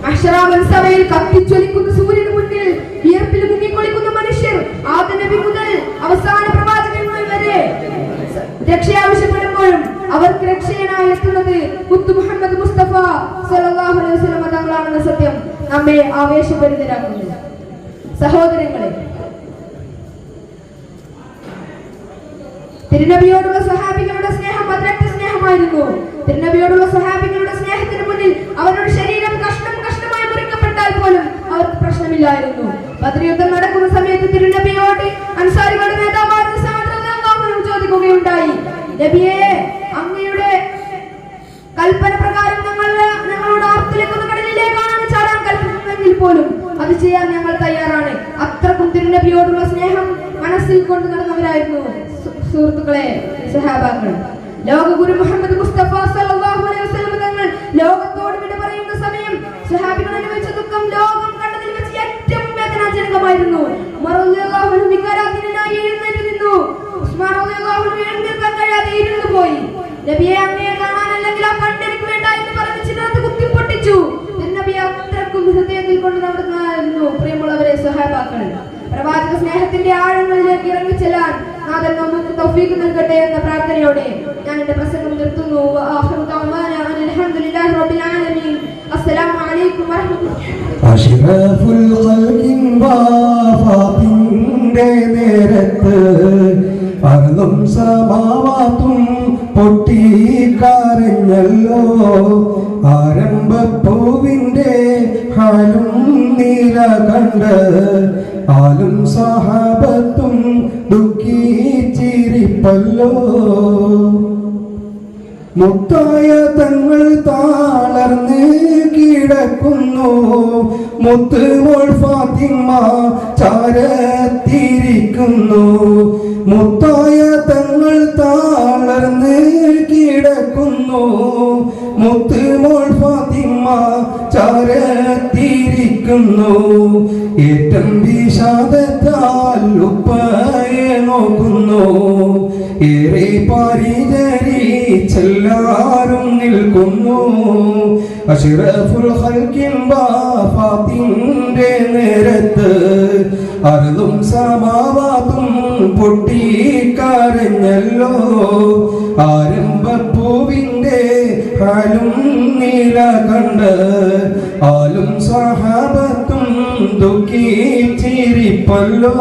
അഹ്ശറാബൻ സഭയിൽ കത്തിച്ചൊലിക്കുന്ന സൂര്യന് മുന്നിൽ വിയർപ്പിൽ മുങ്ങിക്കൊളിക്കുന്ന മനുഷ്യർ ആദ്യ നബി മുതൽ അവസാന പ്രവാചകന്മാർ വരെ രക്ഷ ആവശ്യപ്പെടുമ്പോഴും അവർക്ക് രക്ഷകനായി എത്തുന്നത് മുത്ത് മുഹമ്മദ് മുസ്തഫ സല്ലല്ലാഹു അലൈഹി വസല്ലം തങ്ങളാണെന്ന സത്യം നമ്മെ ആവേശഭരിതരാക്കുന്നു. സഹോദരങ്ങളെ, തിരുനബിയോടുള്ള സഹാബികളുടെ സ്നേഹം അതിരട്ട സ്നേഹമായിരുന്നു. തിരുനബിയോടുള്ള സഹാബികളുടെ സ്നേഹത്തിന് മുന്നിൽ അവരുടെ ശരീരം കഷ്ണം കഷ്ണമായി മുറിക്കപ്പെട്ടാൽ പോലും അവർക്ക് പ്രശ്നമില്ലായിരുന്നു. ബദർ യുദ്ധം നടക്കുന്ന സമയത്ത് തിരുനബിയോട് അൻസാരികളുടെ നേതാവായ സഅദ് റളിയല്ലാഹു അൻഹു ചോദിക്കുകയുണ്ടായി, നബിയെ, അങ്ങയുടെ കൽപ്പന പ്രകാരം ഞങ്ങളോട് ആർത്തിലേക്കുന്ന കടലിലേക്കാണ് ചാടാൻ കൽപ്പിക്കുന്നതെങ്കിൽ പോലും അത് ചെയ്യാൻ ഞങ്ങൾ തയ്യാറാണ്. അത്രക്കും തിരുനബിയോടുള്ള സ്നേഹം മനസ്സിൽ കൊണ്ട് നടന്നവരായിരുന്നു സുഹൃത്തുക്കളെ, സഹാബാക്കൾ. ലോകഗുരു മുഹമ്മദ് മുസ്തഫ സല്ലല്ലാഹു അലൈഹി വസല്ലം തങ്ങൾ ലോകത്തോട് വിട പറയുന്ന സമയം സഹാബികൾ അനുഭവിച്ച ദുഃഖം ലോകം കണ്ടതിൽ വെച്ച് ഏറ്റവും വേദനാജനകമായിരുന്നു. ഉമർ റളിയല്ലാഹു അൻഹു വികാരാധീനനായി എഴുന്നേറ്റ് നിന്നു. ഉസ്മാൻ റളിയല്ലാഹു അൻഹു എഴുന്നേൽക്കാൻ കഴിയാതെ ഇരുന്നു പോയി. നബിയെ, അങ്ങയെ കാണാൻ അല്ലെങ്കിൽ ആ കണ്ണെനിക്ക് വേണ്ട എന്ന് പറഞ്ഞ് ചിലർക്ക് കുത്തിപ്പൊട്ടിച്ചു. നബിയെ അത്രക്കും ഹൃദയത്തിൽ കൊണ്ട് നടന്നായിരുന്നു. പ്രിയമുള്ളവരെ, സഹാബാക്കൾ, പ്രവാചക സ്നേഹത്തിന്റെ ആഴങ്ങളിലേക്ക് ഇറങ്ങിച്ചെല്ലാൻ നാഥൻ നമുക്ക് തൗഫീഖ് നൽകട്ടെ എന്ന പ്രാർത്ഥനയോടെ ഞാൻ എന്റെ പ്രസംഗം നിർത്തുന്നു. അൽഹംദുലില്ലാഹി റബ്ബിൽ ആലമീൻ. അസ്സലാമു അലൈക്കും വറഹ്മത്തുള്ളാഹി. അഷ്റഫുൽ ഖൽഖിൻ വഫാത്തിന്റെ നേരത്ത് അർളും സമാവാത്തും പൊട്ടിക്കരഞ്ഞല്ലോ. ആരംഭപ്പൂവിന്റെ ഹാലും നീല കണ്ട് ആലും സഹാബത്തും ദുഃഖിച്ചിരിപ്പല്ലോ. മുത്തായ തങ്ങൾ താളർന്ന് കിടക്കുന്നു. മുത്ത് മോൾ ഫാത്തിമ ചാരത്തിരിക്കുന്നു. മുത്തായ തങ്ങൾ താളർന്ന് കിടക്കുന്നു. മുത്ത് മോൾ ഫാത്തിമ ചാരത്തിരിക്കുന്നു. ഏറ്റം വിഷാദത്താൽ ഉപ്പയെ നോക്കുന്നു. ഏറെ പരിചരിച്ചെല്ലാരും നിൽക്കുന്നു. അഷ്റഫുൽ ഖൽഖിൻ വഫാത്തിന്റെ നേരത്ത് അർളും സമാവാത്തും പൊട്ടിക്കരഞ്ഞല്ലോ. ആരംഭപ്പൂവിന്റെ ഹാലും നീല കണ്ട് ആലും സഹാബത്തും ദുഃഖിച്ചിരിപ്പല്ലോ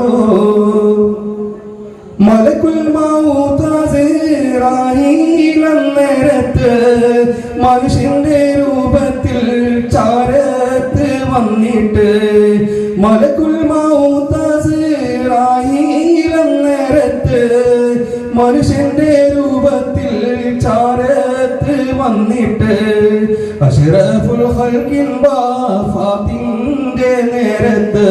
മലക്കുൽ മൗതസിറായിലന്നേരത്ത് മനുഷ്യന്റെ രൂപത്തിൽ ചാരത്ത് വന്നിട്ട് മലക്കുൽ മൗതസിറായിലന്നേരത്ത് മനുഷ്യന്റെ രൂപത്തിൽ ചാരത്ത് വന്നിട്ട് അഷ്റഫുൽ ഖൽഖിൻ വഫാത്തിന്റെ നേരത്ത്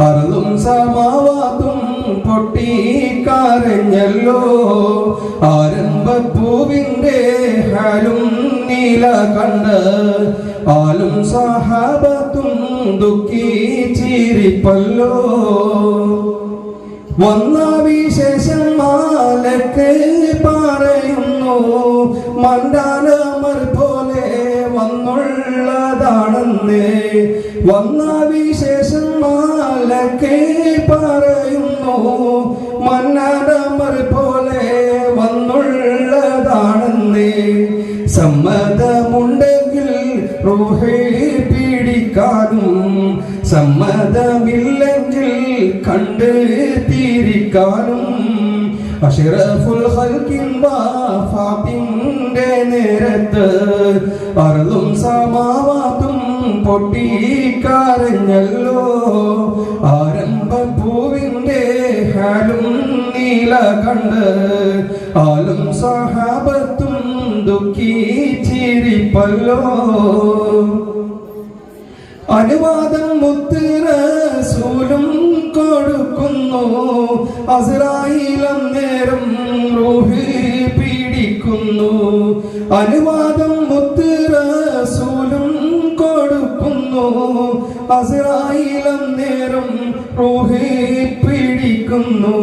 അർളും സമാവാതും പൊട്ടിക്കരഞ്ഞല്ലോ ആരംഭപ്പൂവിന്റെ ഹാലും നീല കണ്ട് ആലും സഹാബത്തും ദുഃഖിച്ചിരിപ്പല്ലോ വന്ന വിശേഷം മാലക്ക് പറയുന്നു മണ്ടാനമർ പോലെ വന്നുള്ളതാണെന്ന് വന്ന വിശേഷം മാലക്ക് പറയുന്നു മന്നാനമർ പോലെ വന്നുള്ളതാണെന്ന് സമ്മതമുണ്ടെങ്കിൽ റൂഹെ പിടിക്കാനും സമ്മതമില്ലെങ്കിൽ കണ്ട് തീരിക്കാനും അഷ്റഫുൽ ഖൽഖിൻ വഫാത്തിന്റെ നേരത്ത് അർളും സമാവാതും പൊട്ടിക്കരഞ്ഞല്ലോ ആരംഭപ്പൂവിന്റെ ഹാലും നീല കണ്ട് ആലും സഹാബത്തും ദുഃഖിച്ചിരിപ്പല്ലോ അനുവാദം മുത്ത് റസൂലും കൊടുക്കുന്നു അസ്രായീലം നേരം റൂഹ് പിടിക്കുന്നു അനുവാദം മുത്ത് റസൂലും കൊടുക്കുന്നു അസ്രായീലം നേരം റൂഹ് പിടിക്കുന്നു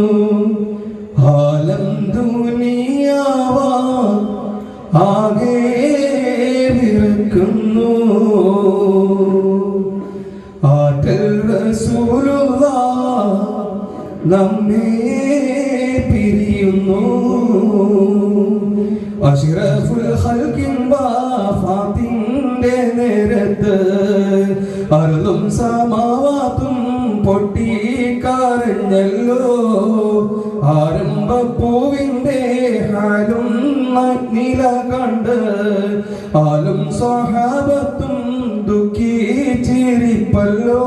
ആലം ദുനിയാവാ ആകെ വിറക്കുന്നു ആറ്റൽ റസൂലുള്ളാഹ് നമ്മെ പിരിയുന്നു അഷ്റഫുൽ ഖൽഖിൻ വഫാത്തിന്റെ നേരത്ത് അർളും സമാവാതും പൊട്ടിക്കരഞ്ഞല്ലോ ആരംഭപ്പൂവിന്റെ ഹാലും നീല കണ്ട് ആലും സഹാബത്തും ദുഃഖിച്ചിരിപ്പല്ലോ.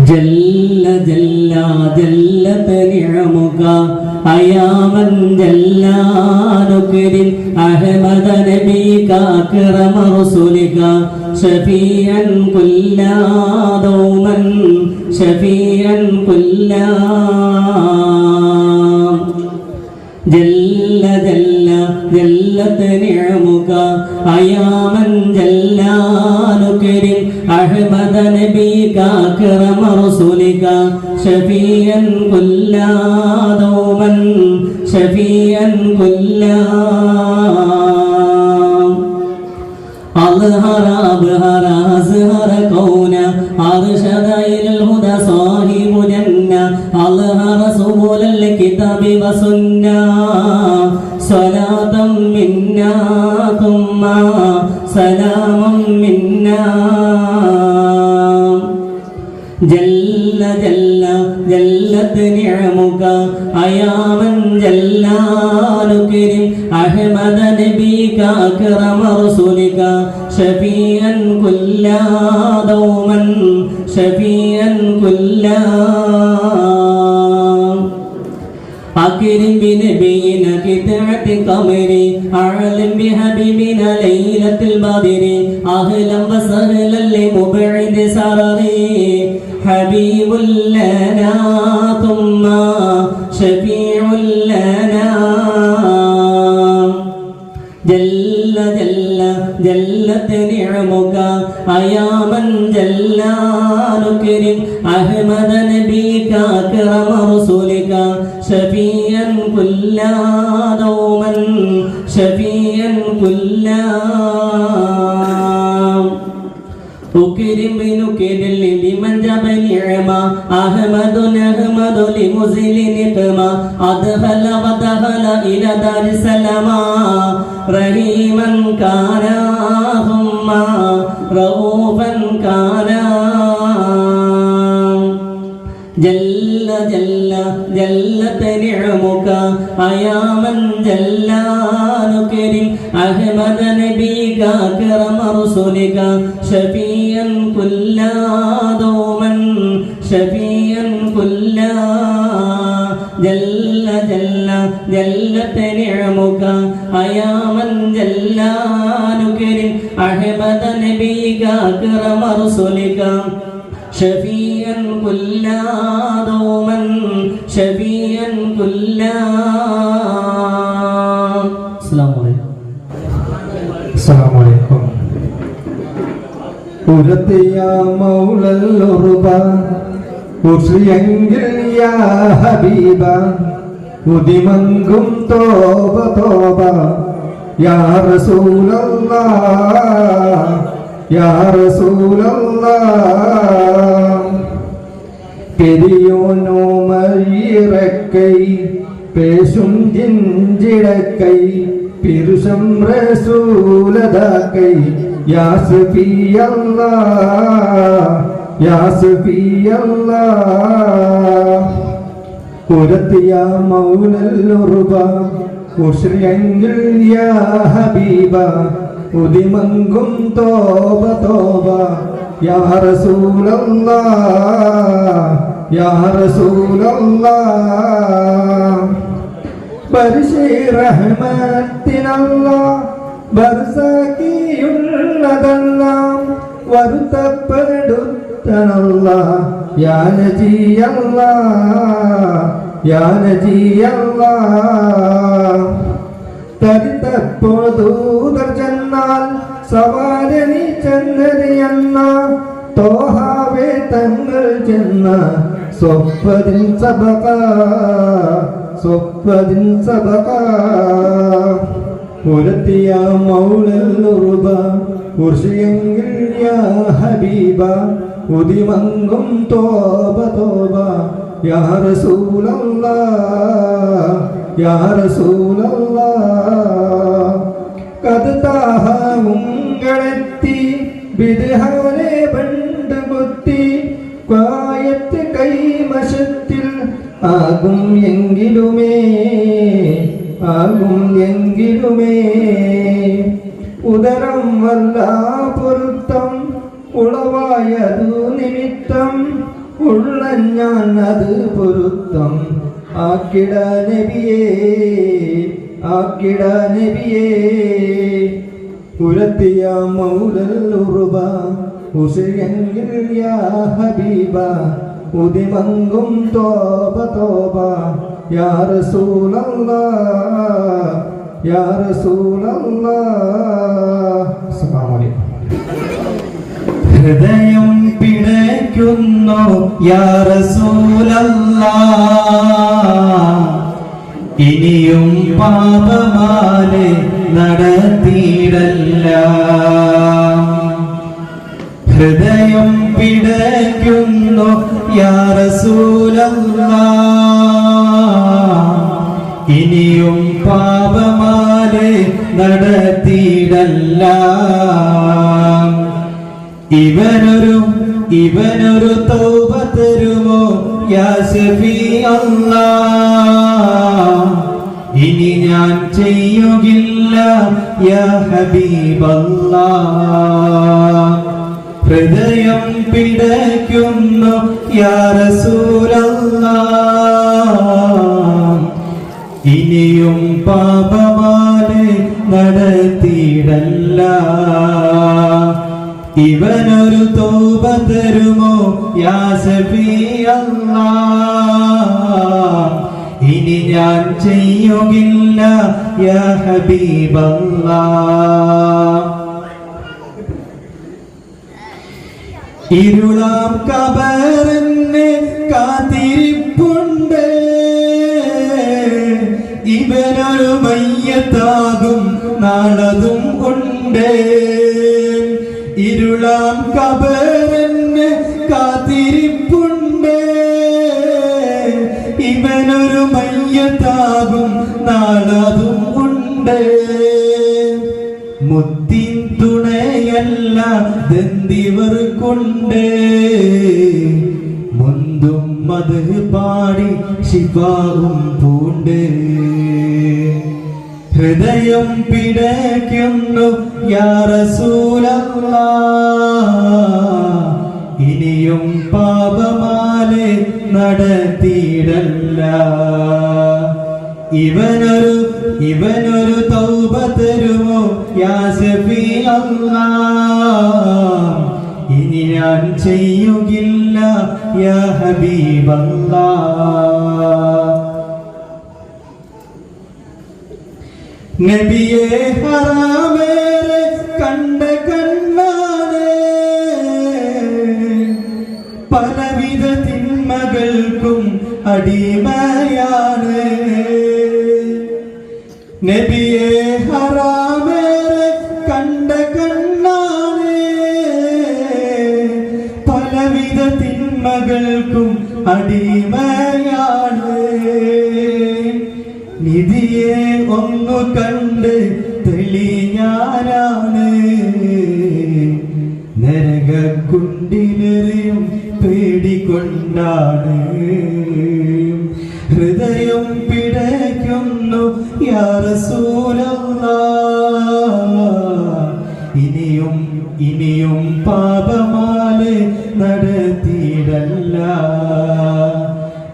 ജല്ല ജല്ല ജല്ലത നിഅമുക അയാമൻ ജല്ലാനുകരിൻ അഹ്മദ നബിക അക്രമ റസൂലിക ഷഫീഅൻ കുല്ലാ ദൗമൻ ഷഫീഅൻ കുല്ലാ ജല്ല ജല്ല ജല്ലത നിഅമുക അയാമൻ ജല്ലാനുകരിൻ അഹ്മദ നബിക അക്രമ റസൂലിക ഷഫീഅൻ കുല്ലാ ദൗമൻ ഷഫീഅൻ കുല്ലാ أظهر أبهر أزهر كونا أرشد إلى الهدى صاحب جنة أظهر سبل الكتاب وسنة صلاة منا ثم سلام منا جل جل جلت نعمك أيا من جلا نكرم أحمد نبيك أكرم رسولك شفيعا كلا دوما شفيعا كلا أكرم بنبينا قطعة قمري أعلم بحبيبنا ليلة البدر أهلا وسهلا لمبعد سرري حبيب لنا ثم شفيع لنا جل جل جلت نعمك أيا من جلا نكرم أحمد نبيك أكرم رسولك شفيعا كلا دوما شفيعا كلا أكرم بنكر لمن جاب نعمة أحمد نحمد لمزل نقمة أدخل ودخل إلى دار السلامة رحيما كان ثم رؤوفا كان جل جل جلت نعمك يا من جل نكرم أحمد نبيك أكرم رسلك شفيعا كل دوما شفيعا كل جل جل جلت نعمك يا من جل نكرم أحمد نبيك أكرم رسلك شفيعا كل دوما شفيعا كل السلام عليكم السلام عليكم يا مولى الغربة ഉർഷിയെങ്കിൽ യാ ഹബീബ ഉദിമങ്കും തോബ തോബ യാ റസൂലല്ലാഹ് യാ റസൂലല്ലാഹ് പെരിയോനോ മരിയറക്കൈ പേശും ജിഞ്ചിടക്കൈ പിരുഷം റസൂലദാക്കൈ യാ സഫിയല്ലാഹ് യാ സഫിയല്ലാഹ് ഉരത്തിയ മൗലൽ ഉർബ ഉശ്രിയെങ്കിൽ യാ ഹബീബ ഉദിമങ്കും തോബ തോബ യാ റസൂലല്ലാഹ് യാ റസൂലല്ലാഹ് ബർശി റഹ്മത്തിനല്ലാഹ് ബർസകിയുള്ളതെല്ലാം വരുത്തപ്പെടുത്തനല്ലാഹ് യാ നജിയല്ലാഹ് യാ നജിയല്ലാഹ് തരിത്തപ്പോൾ ദൂതർ ചെന്നാൽ സവാരനി ചെന്നതിയെന്ന തോഹാവേ തങ്ങൾ ചെന്ന സ്വപ്പതിൻ സബക സ്വപ്പതിൻ സബക ഉരത്തിയ മൗലൽ ഉർബ ഉർഷിയെങ്കിൽ യാ ഹബീബ ഉദിമങ്കും തോബ തോബ യാ റസൂലല്ലാഹ് യാ റസൂലല്ലാഹ് കദ്താഹ ഉങ്ങളെത്തി ബിദ്ഹാനെ ബണ്ട് കുത്തി കായത്ത് കൈമശത്തിൽ ആകും എങ്കിലുമേ ഉദരം വല്ല പൊരുത്തം ഉളവായതു നിമിത്തം ഉള്ള ഞാൻ അത് പൊരുത്തം ആക്കിട നബിയേ ആക്കിട നബിയേ ഉരത്തിയ മൗലൽ ഉർബ ഉശ്രിയെങ്കിൽ യാ ഹബീബ ഉദിമങ്കും തോബ തോബ യാ റസൂലല്ലാഹ് യാ റസൂലല്ലാഹ്. അസ്സലാമു അലൈക്കും. ഹൃദയം പിടയ്ക്കുന്നു യാ റസൂലല്ലാഹ് ഇനിയും പാപമാലെ നടത്തിയിടല്ല. ഹൃദയം പിടയ്ക്കുന്നു യാ റസൂലല്ലാഹ് ഇനിയും പാപമാലെ നടത്തിയിടല്ല. ഇവനൊരു തൗബ തരുമോ യാ ശഫീ അല്ലാഹ് ഇനി ഞാൻ ചെയ്യുകില്ല യാ ഹബീബല്ലാഹ്. ഹൃദയം പിടയ്ക്കുന്നു യാ റസൂലല്ലാഹ് ഇനിയും പാപമാലെ നടത്തിയിടല്ല. ഇവനൊരു തൗബ തരുമോ യാ ശഫീ അല്ലാഹ് ഇനി ഞാൻ ചെയ്യുകില്ല യാ ഹബീബല്ലാഹ്. ഇരുളാം കബറിനെ കാത്തിരിപ്പുണ്ട് ഇവനൊരു മയ്യത്താകും നാളതും ഉണ്ട്. ഇരുളാം കബറിനെ കാത്തിരിപ്പുണ്ട് മയ്യത്താകും നാളതും ഉണ്ട്. മുത്തിൻ തുണയല്ല ദന്തിവർക്കുണ്ട്. മുന്തും മത് പാടി ശിഫാവും പൂണ്ട്. ഹൃദയം പിടയ്ക്കുന്നു യാ റസൂലല്ലാഹ്. ഇനിയും പാപമാലെ നടത്തിയിടല്ല. ഇവനൊരു തൗബ തരുമോ യാ ശഫീ അല്ലാഹ്. ഇനി ഞാൻ ചെയ്യുകില്ല യാ ഹബീബല്ലാഹ്. നബിയെ ഹറാമേറെ കണ്ട കണ്ണാണ്. പലവിധ തിന്മകൾക്കും അടിമയാണ്. നബിയെ ഹറാമേറെ കണ്ട കണ്ണാണ്. പലവിധ തിന്മകൾക്കും അടിമയാണ്. നിധിയെ ഒന്നു കണ്ട് തെളിഞ്ഞാനാണ്. നരകക്കുണ്ടിലെറിയും പേടിക്കൊണ്ടാണ്. ഹൃദയം പിടയ്ക്കുന്നു യാ റസൂലല്ലാഹ്. ഇനിയും പാപമാലെ നടത്തിയിടല്ല.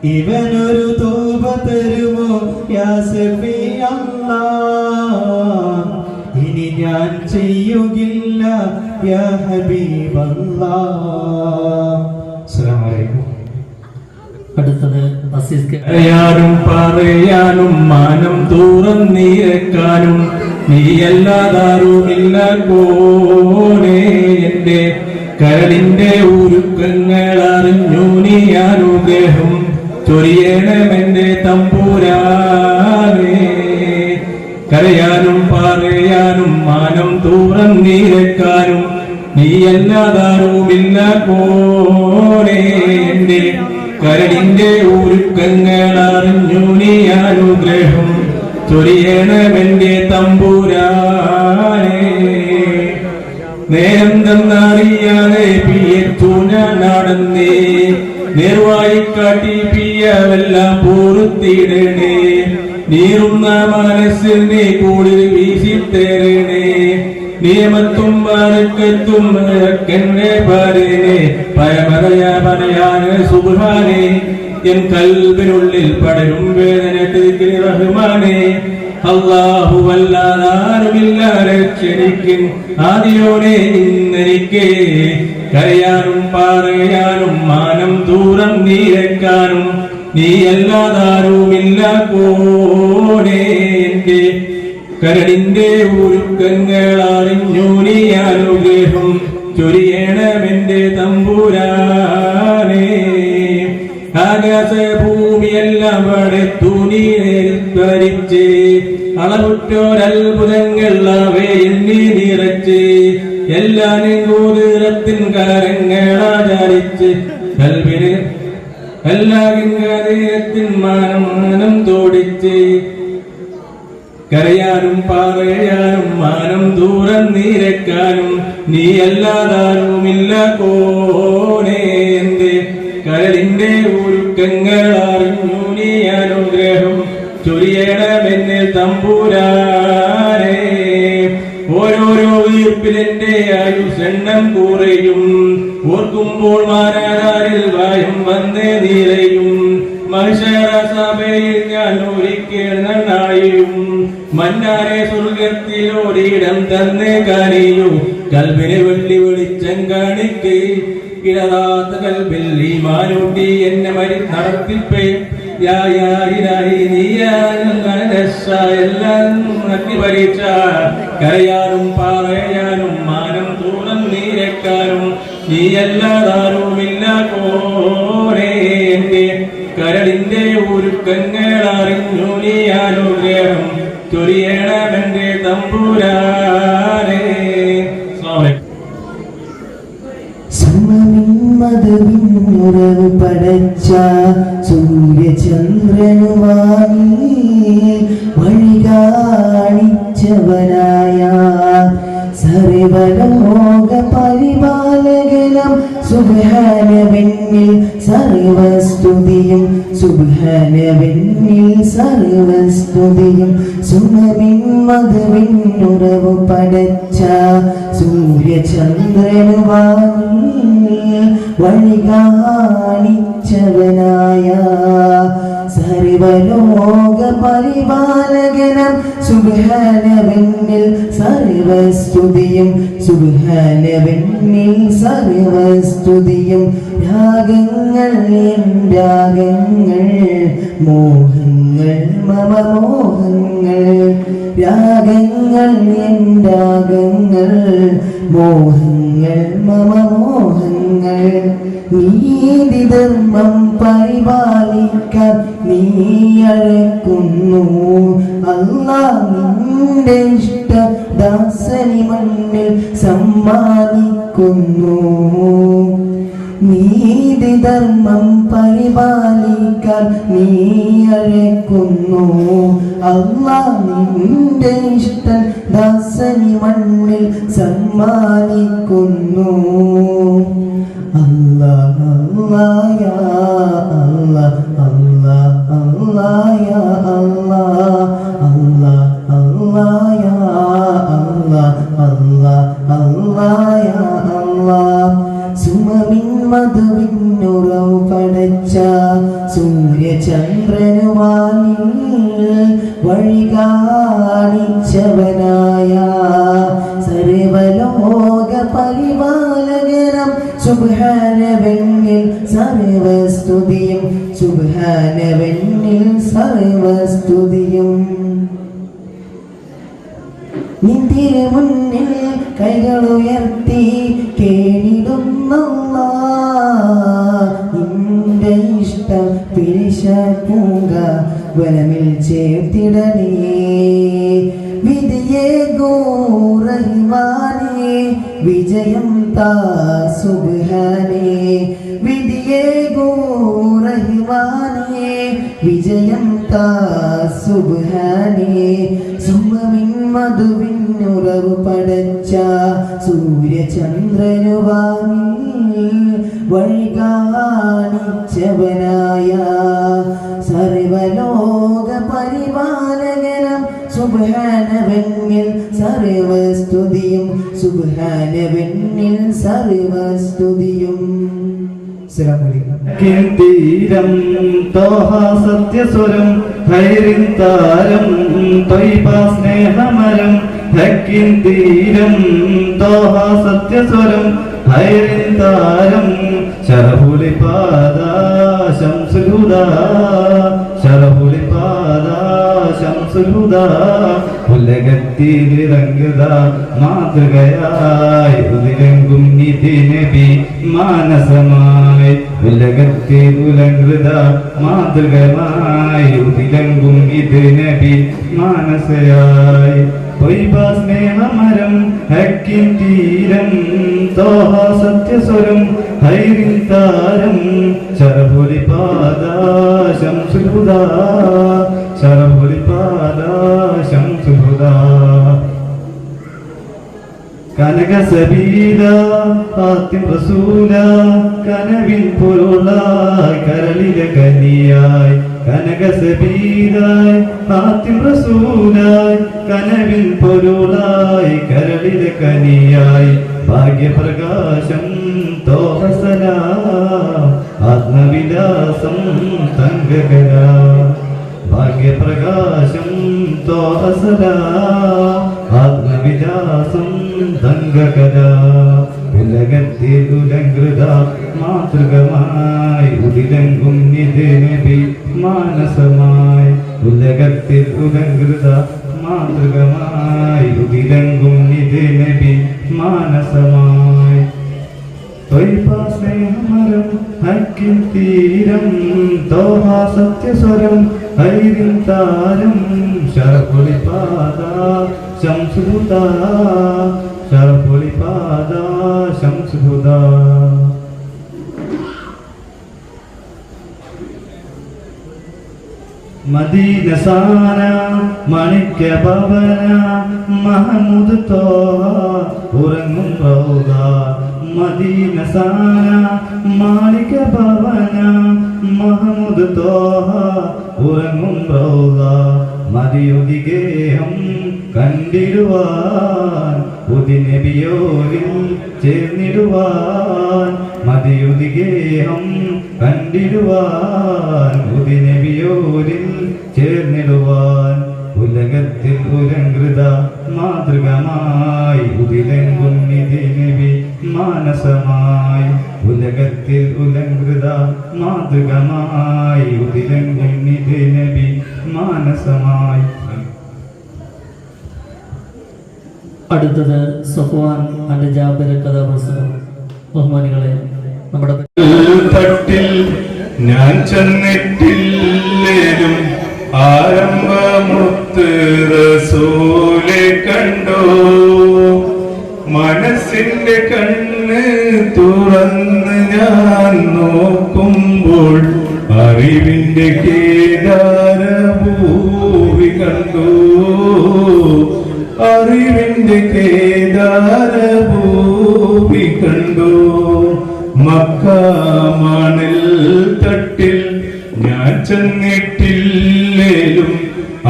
ഇവനൊരു തൗബ തരുമോ യാ ശഫീ അല്ലാഹ്. ഇനി ഞാൻ ചെയ്യുകില്ല യാ ഹബീബല്ലാഹ്. അസ്സലാമു അലൈക്കും. അടുത്തത് പറയാനും പറയാനും മാനം തുറന്നിരക്കാനും നീയല്ലാതാരുമില്ല കോനെ. എന്റെ കരളിന്റെ ഉരുക്കങ്ങൾ അറിഞ്ഞു നീ അനുഗ്രഹം ചൊരിയണമെന്റെ തമ്പുരാനെ. കരയാനും പറയാനും മാനം തുറന്നിരക്കാനും നീയല്ലാതാരുമില്ല കോനെ. എന്റെ കരളിന്റെ ഒരുക്കങ്ങൾ അറിഞ്ഞു നീ അനുഗ്രഹം ചൊരിയണമെന്റെ തമ്പുരാനെ. നേരം തന്നറിയാതെ പിയച്ചു ഞാൻ നടന്നേ. നേർവായി കാട്ടി പിയവെല്ലാം പൂർത്തിടണേ. നീറുന്ന മനസ്സിൽ നീ കൂടുതൽ വീശിത്തേരണേ. നിയമത്തും ബറക്കത്തും എന്നെ പറയണേ. പരമതയാപനയാണ് സുബ്ഹാനേ. എൻ കൽബിനുള്ളിൽ പടരും വേദന തിരിക്കൽ റഹ്മാനേ. അല്ലാഹുവല്ലാതാരുമില്ല രക്ഷണിക്കൻ ആദിയോനെ ഇന്നെനിക്ക്. കരയാനും പറയാനും മാനം ദൂരം നീരക്കാനും നീയല്ലാതാരുമില്ല കോനെ. എന്റെ കരടിന്റെ ഒരുക്കങ്ങൾ അറിഞ്ഞു നീ അനുഗ്രഹം ചൊരിയണമെന്റെ തമ്പുരാനെ. ആകാശഭൂമിയെല്ലാം പടത്തു നീ ധരിച്ച് അളവുറ്റോരത്ഭുതങ്ങൾ അവയിൽ നീ നിറച്ച് എല്ലാ നിഗൂതിരത്തിൻ കാരങ്ങളാചാരിച്ച് കൽവിന് എല്ലാ കിങ്കാരീരത്തിൻ മാനം തോടിച്ച് കരയാനും പറയാനും മാനം ദൂരം നീരക്കാനും നീയല്ലാതാരുമില്ല കോനെ. എന്റെ കരളിന്റെ ഒരുക്കങ്ങൾ അറിഞ്ഞു നീ അനുഗ്രഹം ചൊരിയണമെന്നിൽ തമ്പുരാനെ. ഓരോരോ വീർപ്പിലെന്റെ ആയുസെണ്ണം കുറയും. ഓർക്കുമ്പോൾ മാനാരിൽ വായും വന്നേ നിറയും. മനുഷ്യര സഭയിൽ ഞാൻ ഒരിക്കൽ നന്നായും. മന്നാരെ സ്വർഗത്തിലോരിടം തന്നെ കാണിയൂ. കൽബിനെ വെള്ളി വെളിച്ചം കാണിക്ക്. ഇടതാത്ത കൽബിൽ ഈമാനൂട്ടി എന്നെ നടത്തിപ്പേ. എല്ലാം പരീക്ഷ. കരയാനും പറയാനും മാനം ദൂരം നീരക്കാനും നീയല്ലാതാരുമില്ല കോനെ. എന്റെ കരളിന്റെ ഒരുക്കങ്ങൾ അറിഞ്ഞു നീ അനുഗ്രഹം ചൊരിയണമെന്റെ തമ്പുരാനെ. സമനിമ്മതവിന്നുറവ് പടച്ച സൂര്യചന്ദ്രനുമായി വഴി കാണിച്ചവനായ സർവലോക പരിപാലകനം സുബ്ഹാനവെന്നിൽ സർവസ്തുതിയും സുബ്ഹാനവെന്നിൽ സർവസ്തുതിയും സുമമിൻ മധുവിന്നുറവു പടച്ച സൂര്യചന്ദ്രനുമായി വഴി കാണിച്ചവനായ സർവലോക പരിപാലകനം സുബ്ഹാനവെന്നിൽ സർവസ്തുതിയും സുബ്ഹാനവെന്നിൽ സർവസ്തുതിയും രാഗങ്ങൾ രാഗങ്ങൾ മോഹങ്ങൾ മമ മോഹങ്ങൾ രാഗങ്ങൾ രാഗങ്ങൾ മോഹങ്ങൾ മമ മോഹങ്ങൾ നീതിധർമ്മം പരിപാലിക്കാൻ നീ അഴക്കുന്നു അല്ലാഹ് നിന്റെ ഇഷ്ട ദാസനി മണ്ണിൽ സമ്മാനിക്കുന്നു നീതിധർമ്മം പരിപാലിക്കാൻ നീ അഴക്കുന്നു അല്ലാഹ് നിന്റെ ഇഷ്ട ദാസനി മണ്ണിൽ സമ്മാനിക്കുന്നു അല്ലാഹ് അല്ലാഹ് യാ അല്ലാഹ് അല്ലാഹ് അല്ലാഹ് യാ അല്ലാഹ് അല്ലാഹ് അല്ലാഹ് യാ അല്ലാഹ് അല്ലാഹ് അല്ലാഹ് യാ അല്ലാഹ് സുമമിൻ മധുവിന്നുറവു പടച്ച സൂര്യചന്ദ്രനുമായി വഴി കാണിച്ചവനായ സർവലോക പരിപാലകനം സുബ്ഹാനവെന്നിൽ സർവസ്തുതിയും സുബ്ഹാനവെന്നിൽ സർവസ്തുതിയും നിന്തിരു മുന്നിൽ കൈകളുയർത്തി കേണിടുന്നല്ലാഹ് നിന്റെ ഇഷ്ടം പിരിശ പൂങ്ക വനമിൽ ചേർത്തിടണേ വിധിയെ ഗോറഹിമാനേ വിജയം താ സുബ്ഹാനേ വിധിയെ ഗോറഹിമാനേ വിജയം താ സുബ്ഹാനേ സുമമിൻ മധുവിന്നുറവു പടച്ച സൂര്യചന്ദ്രനുവാമി വഴി കാണിച്ചവനായ സർവലോക പരിപാലകനം സുബ്ഹാനവെന്നിൽ സർവസ്തുതിയും സുബ്ഹാനവെന്നിൽ സർവസ്തുതിയും. അസ്സലാമു അലൈക്കും. തീരം തോഹ സത്യസ്വരം ഹൈറിൻ താരം ത്വയ്ബ സ്നേഹമരം ഹക്കിൻ തീരം തോഹ സത്യസ്വരം ഹൈറിൻ താരം ശരഹുലി പാദ ശംസുൽ ഹുദാ ശരഹുലി പാദ ശംസുൽ ഹുദാ ഉലകത്തിലിറങ്ങുക മാതൃകയായി ഉതിരങ്കും നിധി നബി മാനസമായി ഉലകത്തിൽ ഉലങ്കൃത മാതൃകമായി ഉതിരങ്കും ഇത് നബി മാനസയായി ത്വയ്ബ സ്നേഹമരം ഹക്കിൻ തീരം തോഹ സത്യസ്വരം ഹൈറിൻ താരം ശരഹുലി പാദ ശംസുൽ ഹുദാ ശരഹുലി പാദ ശംസുൽ ഹുദാ കനക സബീല ഫാത്തിം റസൂല കനവിൻ പൊരുളായി കരളിലെ കനിയായി കനക സബീലായി ഫാത്തിം റസൂലായി കനവിൻ പൊരുളായി കരളിലെ കനിയായി ഭാഗ്യപ്രകാശം തോഹസലാം ആത്മവിലാസം തങ്കകര ഭാഗ്യപ്രകാശം തോഹസലാം ആത്മവിലാസം തങ്കകര ഉലകത്തിൽ ഉലങ്കൃത മാതൃകമായി ഉതിരങ്കും നിധി നബി മാനസമായി ഉലകത്തിൽ ഉലങ്കൃത മാതൃകമായി ഉതിരങ്കും നിധി നബി മാനസമായി ത്വയ്ബ സ്നേഹമരം ഹക്കിൻ തീരം തോഹ സത്യസ്വരം ഹൈറിൻ താരം ശരഹുലി പാദ ശംസുൽ ഹുദാ ശരഹുലി പാദ ശംസുൽ ഹുദാ. മദീന സാന മാണിക്യ ഭവന മഹമൂദ് തോഹ ഉറങ്ങും റൗദ മദീന സാന മാണിക്യ ഭവന മഹമൂദ് തോഹ ഉറങ്ങും റൗദ മദിയുദിഗേഹം കണ്ടിടുവാൻ ഉദിനബിയോരിൽ ചേർന്നിടുവാൻ മദിയുദിഗേഹം കണ്ടിടുവാൻ ഉദിനബിയോരിൽ ചേർന്നിടുവാൻ ഉലകത്തിൽ ഉലങ്കൃത മാതൃകമായി ഉദിലെങ്കും നിധിനബി മാനസമായി ഉലകത്തിൽ ഉലങ്കൃത മാതൃകമായി ഉദിലെങ്കും നിധിനബി മാനസമായി. അടുത്തത് സഫ്വാൻ അന്റെ ജാബിർ കഥാപ്രസംഗം. ബഹുമാനികളെ, നമ്മുടെ തട്ടിൽ ഞാൻ ചെന്നിട്ടില്ലേലും ആരംഭമുത്ത് റസൂലെ കണ്ടോ, മനസ്സിന്റെ കണ്ണ് തുറന്ന് ഞാൻ നോക്കുമ്പോൾ അറിവിന്റെ കേദാരഭൂവി കണ്ടു, അറിവിന്റെ കേദാരഭൂവി കണ്ടു. മക്ക മണിൽ തട്ടിൽ ഞാൻ ചെന്നിട്ടില്ലേലും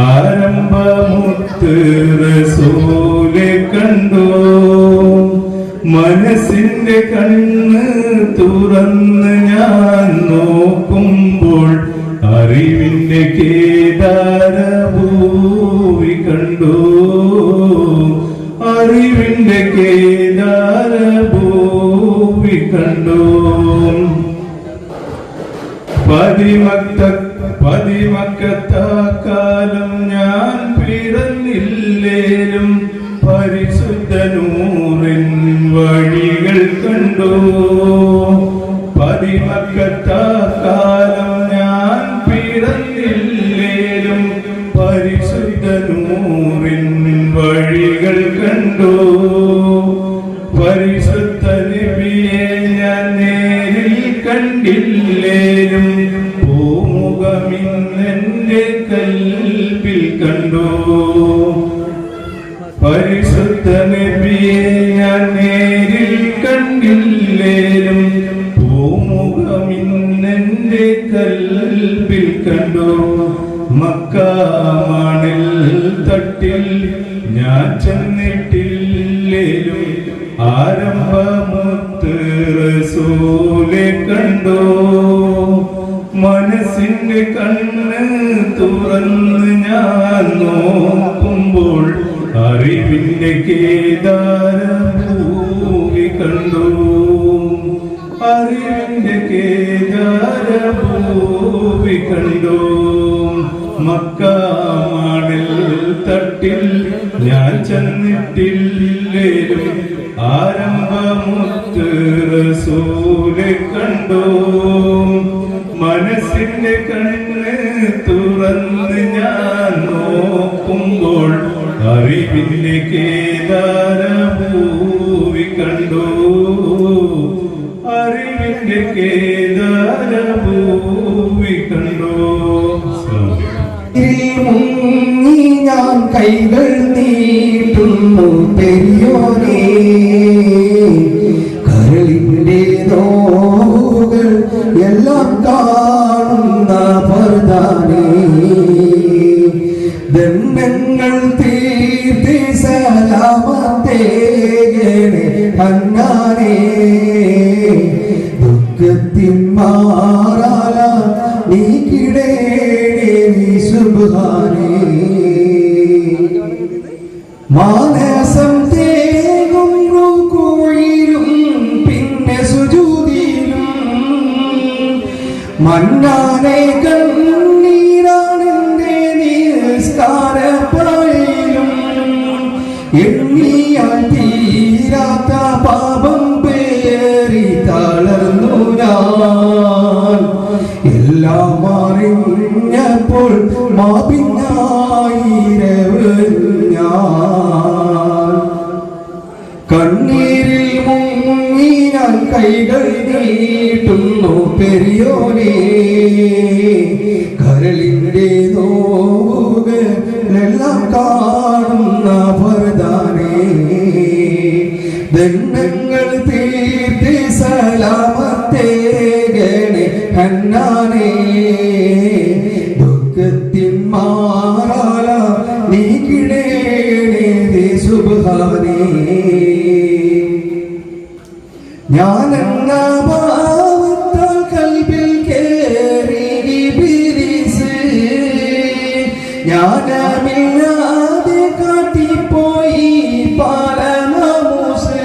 ആരംഭമുത്ത് റസൂലെ കണ്ടു, മനസ്സിന്റെ കണ്ണ് തുറന്ന് ഞാൻ നോക്കുമ്പോൾ അറിവിന്റെ കേദാരഭൂവി കണ്ടു, അറിവിന്റെ കേദാരഭൂവി കണ്ടു. പതിമക്കത്താക്കാലം ഞാൻ പിറന്നില്ലേലും പരിശുദ്ധ നൂറിൻ വഴികൾ കണ്ടു, പതിമക്കത്താക്കാലം ഞാൻ പിറന്നില്ലേലും പരിശുദ്ധ നൂറിൻ വഴികൾ കണ്ടു. പരിശുദ്ധ നബിയെ ഞാൻ നേരിൽ കണ്ടില്ലേലും പൂമുഖമിന്നെന്റെ കൽബിൽ കണ്ടു, പരിശുദ്ധ നബിയെ ഞാൻ നേരിൽ കണ്ടില്ലേലും പൂമുഖമിന്നെന്റെ കൽബിൽ കണ്ടു. മക്ക മണിൽ തട്ടിൽ ഞാൻ ചെന്നിട്ടില്ലേലും ആരംഭമുത്ത് റസൂലെ കണ്ടു, മനസ്സിന്റെ കണ്ണ് തുറന്ന് ഞാൻ നോക്കുമ്പോൾ അറിവിന്റെ കേദാരഭൂവി കണ്ടു, അറിവിന്റെ കേദാരഭൂവി കണ്ടു. മക്ക മണിൽ തട്ടിൽ ഞാൻ ചെന്നിട്ടില്ലേലും ആരംഭമുത്ത് റസൂലെ കണ്ടു, മനസ്സിന്റെ കണ്ണ് തുറന്ന് ഞാൻ നോക്കുമ്പോൾ അറിവിന്റെ കേദാരഭൂവി കണ്ടു, അറിവിന്റെ കേദാരഭൂവി കണ്ടു. മുങ്ങി ഞാൻ കൈകൾ നീട്ടുന്നു പെരിയോനേ, കരളിന്റെ നോവുകൾ എല്ലാം കാണുന്ന പർദാനേ, ദണ്ഡങ്ങൾ തീർത്തി സലാമത്തേകണേ അന്നാനേ, ദുഃഖത്തിൻ മാറാല നീക്കിടേ സുബ്ഹാനേ, മാനസം തേങ്ങും റുകൂഇലും പിന്നെ സുജൂദിലും മന്നാനെ കണ്ണീരാണെന്റെ നിസ്കാരപ്പായിലും, എണ്ണിയാൽ തീരാത്ത പാപം പേറി തളർന്നു ഞാൻ, എല്ലാം അറിഞ്ഞപ്പോൾ മാപിന്നായിരവ് ഞാൻ, കണ്ണീരിൽ മുങ്ങി ഞാൻ കൈ കൈകൾ നീട്ടുന്നു പെരിയോനെ കരളിന്റെ നോവുകളെല്ലാം കാണുന്ന ഭരതാനേ ദണ്ഡങ്ങൾ തീർത്തി സലാമത്തേകണേ ഹന്നാനേ ദുഃഖത്തിൻ മാറാല നീക്കിടേണേ സുബ്ഹാനേ ഞാനെന്ന ഭാവത്താൽ കൽബിൽ കേറി ഇബ്ലീസ് ജ്ഞാനമില്ലാതെ കാട്ടിപ്പോയി പാലനാമൂസ്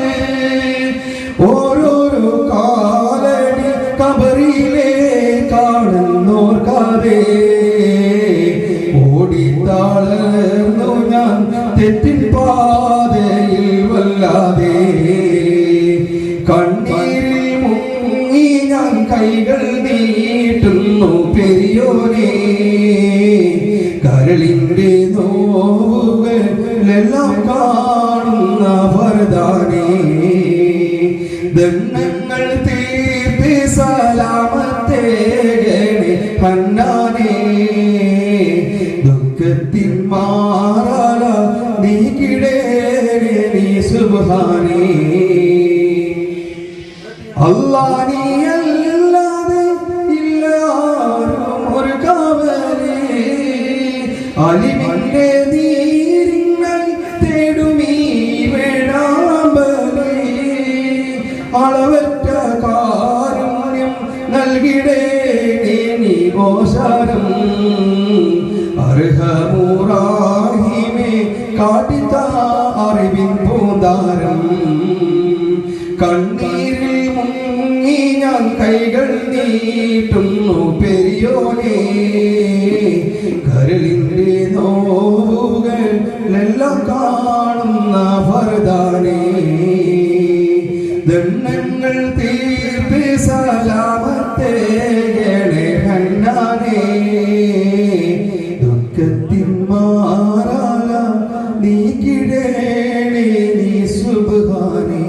ഓരോരോ കാലടി കബറിലെ കാണുന്നോർക്കാതെ ഓടിത്താളർന്നു ഞാൻ തെറ്റിൻ പാതയിൽ വല്ലാതെ കണ്ണീരിൽ മുങ്ങി ഞാൻ കൈകൾ നീട്ടുന്നു പെരിയോനെ കരളിന്റെ നോവുകളെല്ലാം കാണുന്ന ഭരതാനേ ദണ്ഡങ്ങൾ തീർത്തി സലാമത്തേകണേ ഹന്നാനേ ദുഃഖത്തിൻ മാറാല നീക്കിടേണേ നീ സുബ്ഹാനേ അല്ലാഹ് നീയല്ലാതെ ഇല്ല ആരും ഒരു കാവലേ അലിവിന്റെ നീരിങ്ങൾ തേടുമീ വേഴാമ്പലേ അളവറ്റ കാരുണ്യം നൽകിടേണേ നീ ഓശാരം അർഹമുറാഹിമേ കാട്ടിത്താ അറിവിൻ പൂന്താരം കണ്ണീരിൽ മുങ്ങി ഞാൻ കൈകൾ നീട്ടുന്നു പെരിയോനെ കരളിന്റെ നോവുകളെല്ലാം കാണുന്ന ഭരതാനേ ദണ്ഡങ്ങൾ തീർത്ത് സലാമത്തേകണേ ഹന്നാനേ ദുഃഖത്തിൻ മാറാല നീക്കിടേണേ നീ സുബ്ഹാനേ.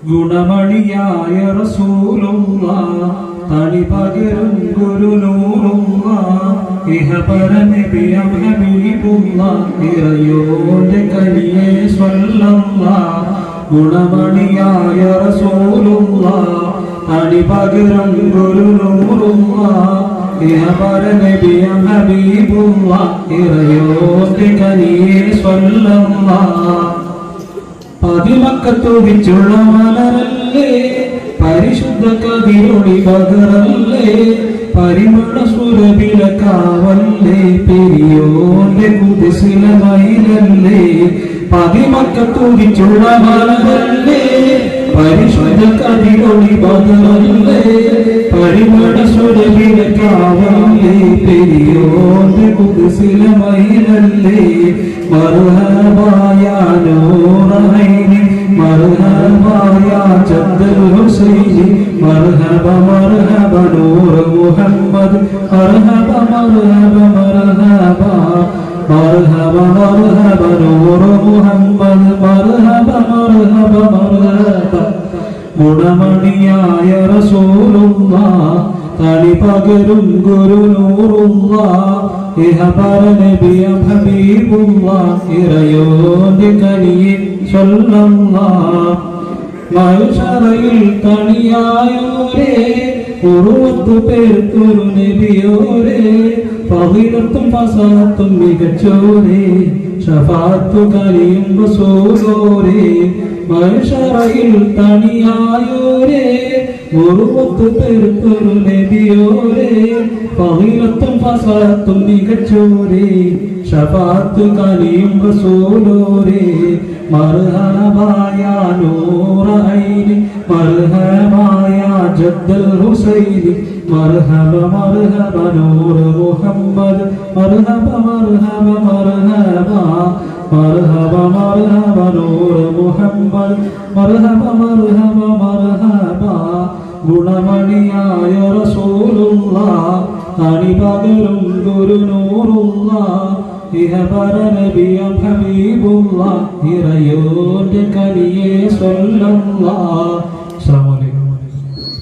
ഗുണമണിയായ റസൂലുള്ളാഹ് തണി പകരും ഗുരുനൂറുള്ളാഹ് ഇഹപര നബിയം ഹബീബുള്ളാഹ് ഇറയോന്റെ കനിയേ സ്വല്ലല്ലാഹ് ഗുണമണിയായ റസൂലുള്ളാഹ് തണി പകരും ഗുരുനൂറുള്ളാഹ് ഇഹപര നബിയം ഹബീബുള്ളാഹ് ഇറയോന്റെ കനിയേ സ്വല്ലല്ലാഹ് പതിമക്കത്തുവിച്ചുള്ള മലരല്ലേ പരിശുദ്ധ കതിരൊളി പകരല്ലേ പരിമള സുരഭില കാവല്ലേ പെരിയോന്റെ കുതിസില മയിലല്ലേ പതിമക്കത്തുവിച്ചുള്ള മലരല്ലേ പരിശുദ്ധ കതിരൊളി പകരല്ലേ പരിമള സുരഭില കാവല്ലേ പെരിയോന്റെ കുതിസില മയിലല്ലേ മർഹബായ നൂറൈനി മർഹബായ ജദ്ദുൽ ഹുസൈനി മർഹബ മർഹബ നൂർ മുഹമ്മദ് മർഹബ മർഹബ മർഹബ മർഹബ മർഹബ നൂർ മുഹമ്മദ് മർഹബ മർഹബ മർഹബ ഗുണമണിയായ റസൂലുള്ളാഹ് തണി പകരും ഗുരുനൂറുള്ളാഹ് ഇഹപര നബിയം ഹബീബുള്ളാഹ് ഇറയോന്റെ കനിയേ സ്വല്ലല്ലാഹ് മൽശറയിൽ തണിയായോരേ ഉറുവത്തു പേർക്കൊരു നബിയോരേ ഫളീലത്തും ഫസാത്തും മികച്ചോരേ ശഫാഅത്തു കലിയും റസൂലോരേ മൽശറയിൽ തണിയായോരേ ഉറുവത്തു പേർക്കൊരു നബിയോരേ ഫളീലത്തും ഫസാത്തും മികച്ചോരേ ശഫാഅത്തു കലിയും റസൂലോരേ മർഹബായ നൂറൈനി മർഹബായ ജദ്ദുൽ ഹുസൈനി മർഹബ മർഹബ നൂർ മുഹമ്മദ് മർഹബ മർഹബ മർഹബ മർഹബ മർഹബ നൂർ മുഹമ്മദ് മർഹബ മർഹബ മർഹബ ഗുണമണിയായ റസൂലുള്ളാഹ് തണി പകരും ഗുരുനൂറുള്ളാഹ് ഇഹബറ നബിയ ഹബീബുല്ലാ ഇറയോന്റെ കനിയെ സ്വല്ലല്ലാഹ്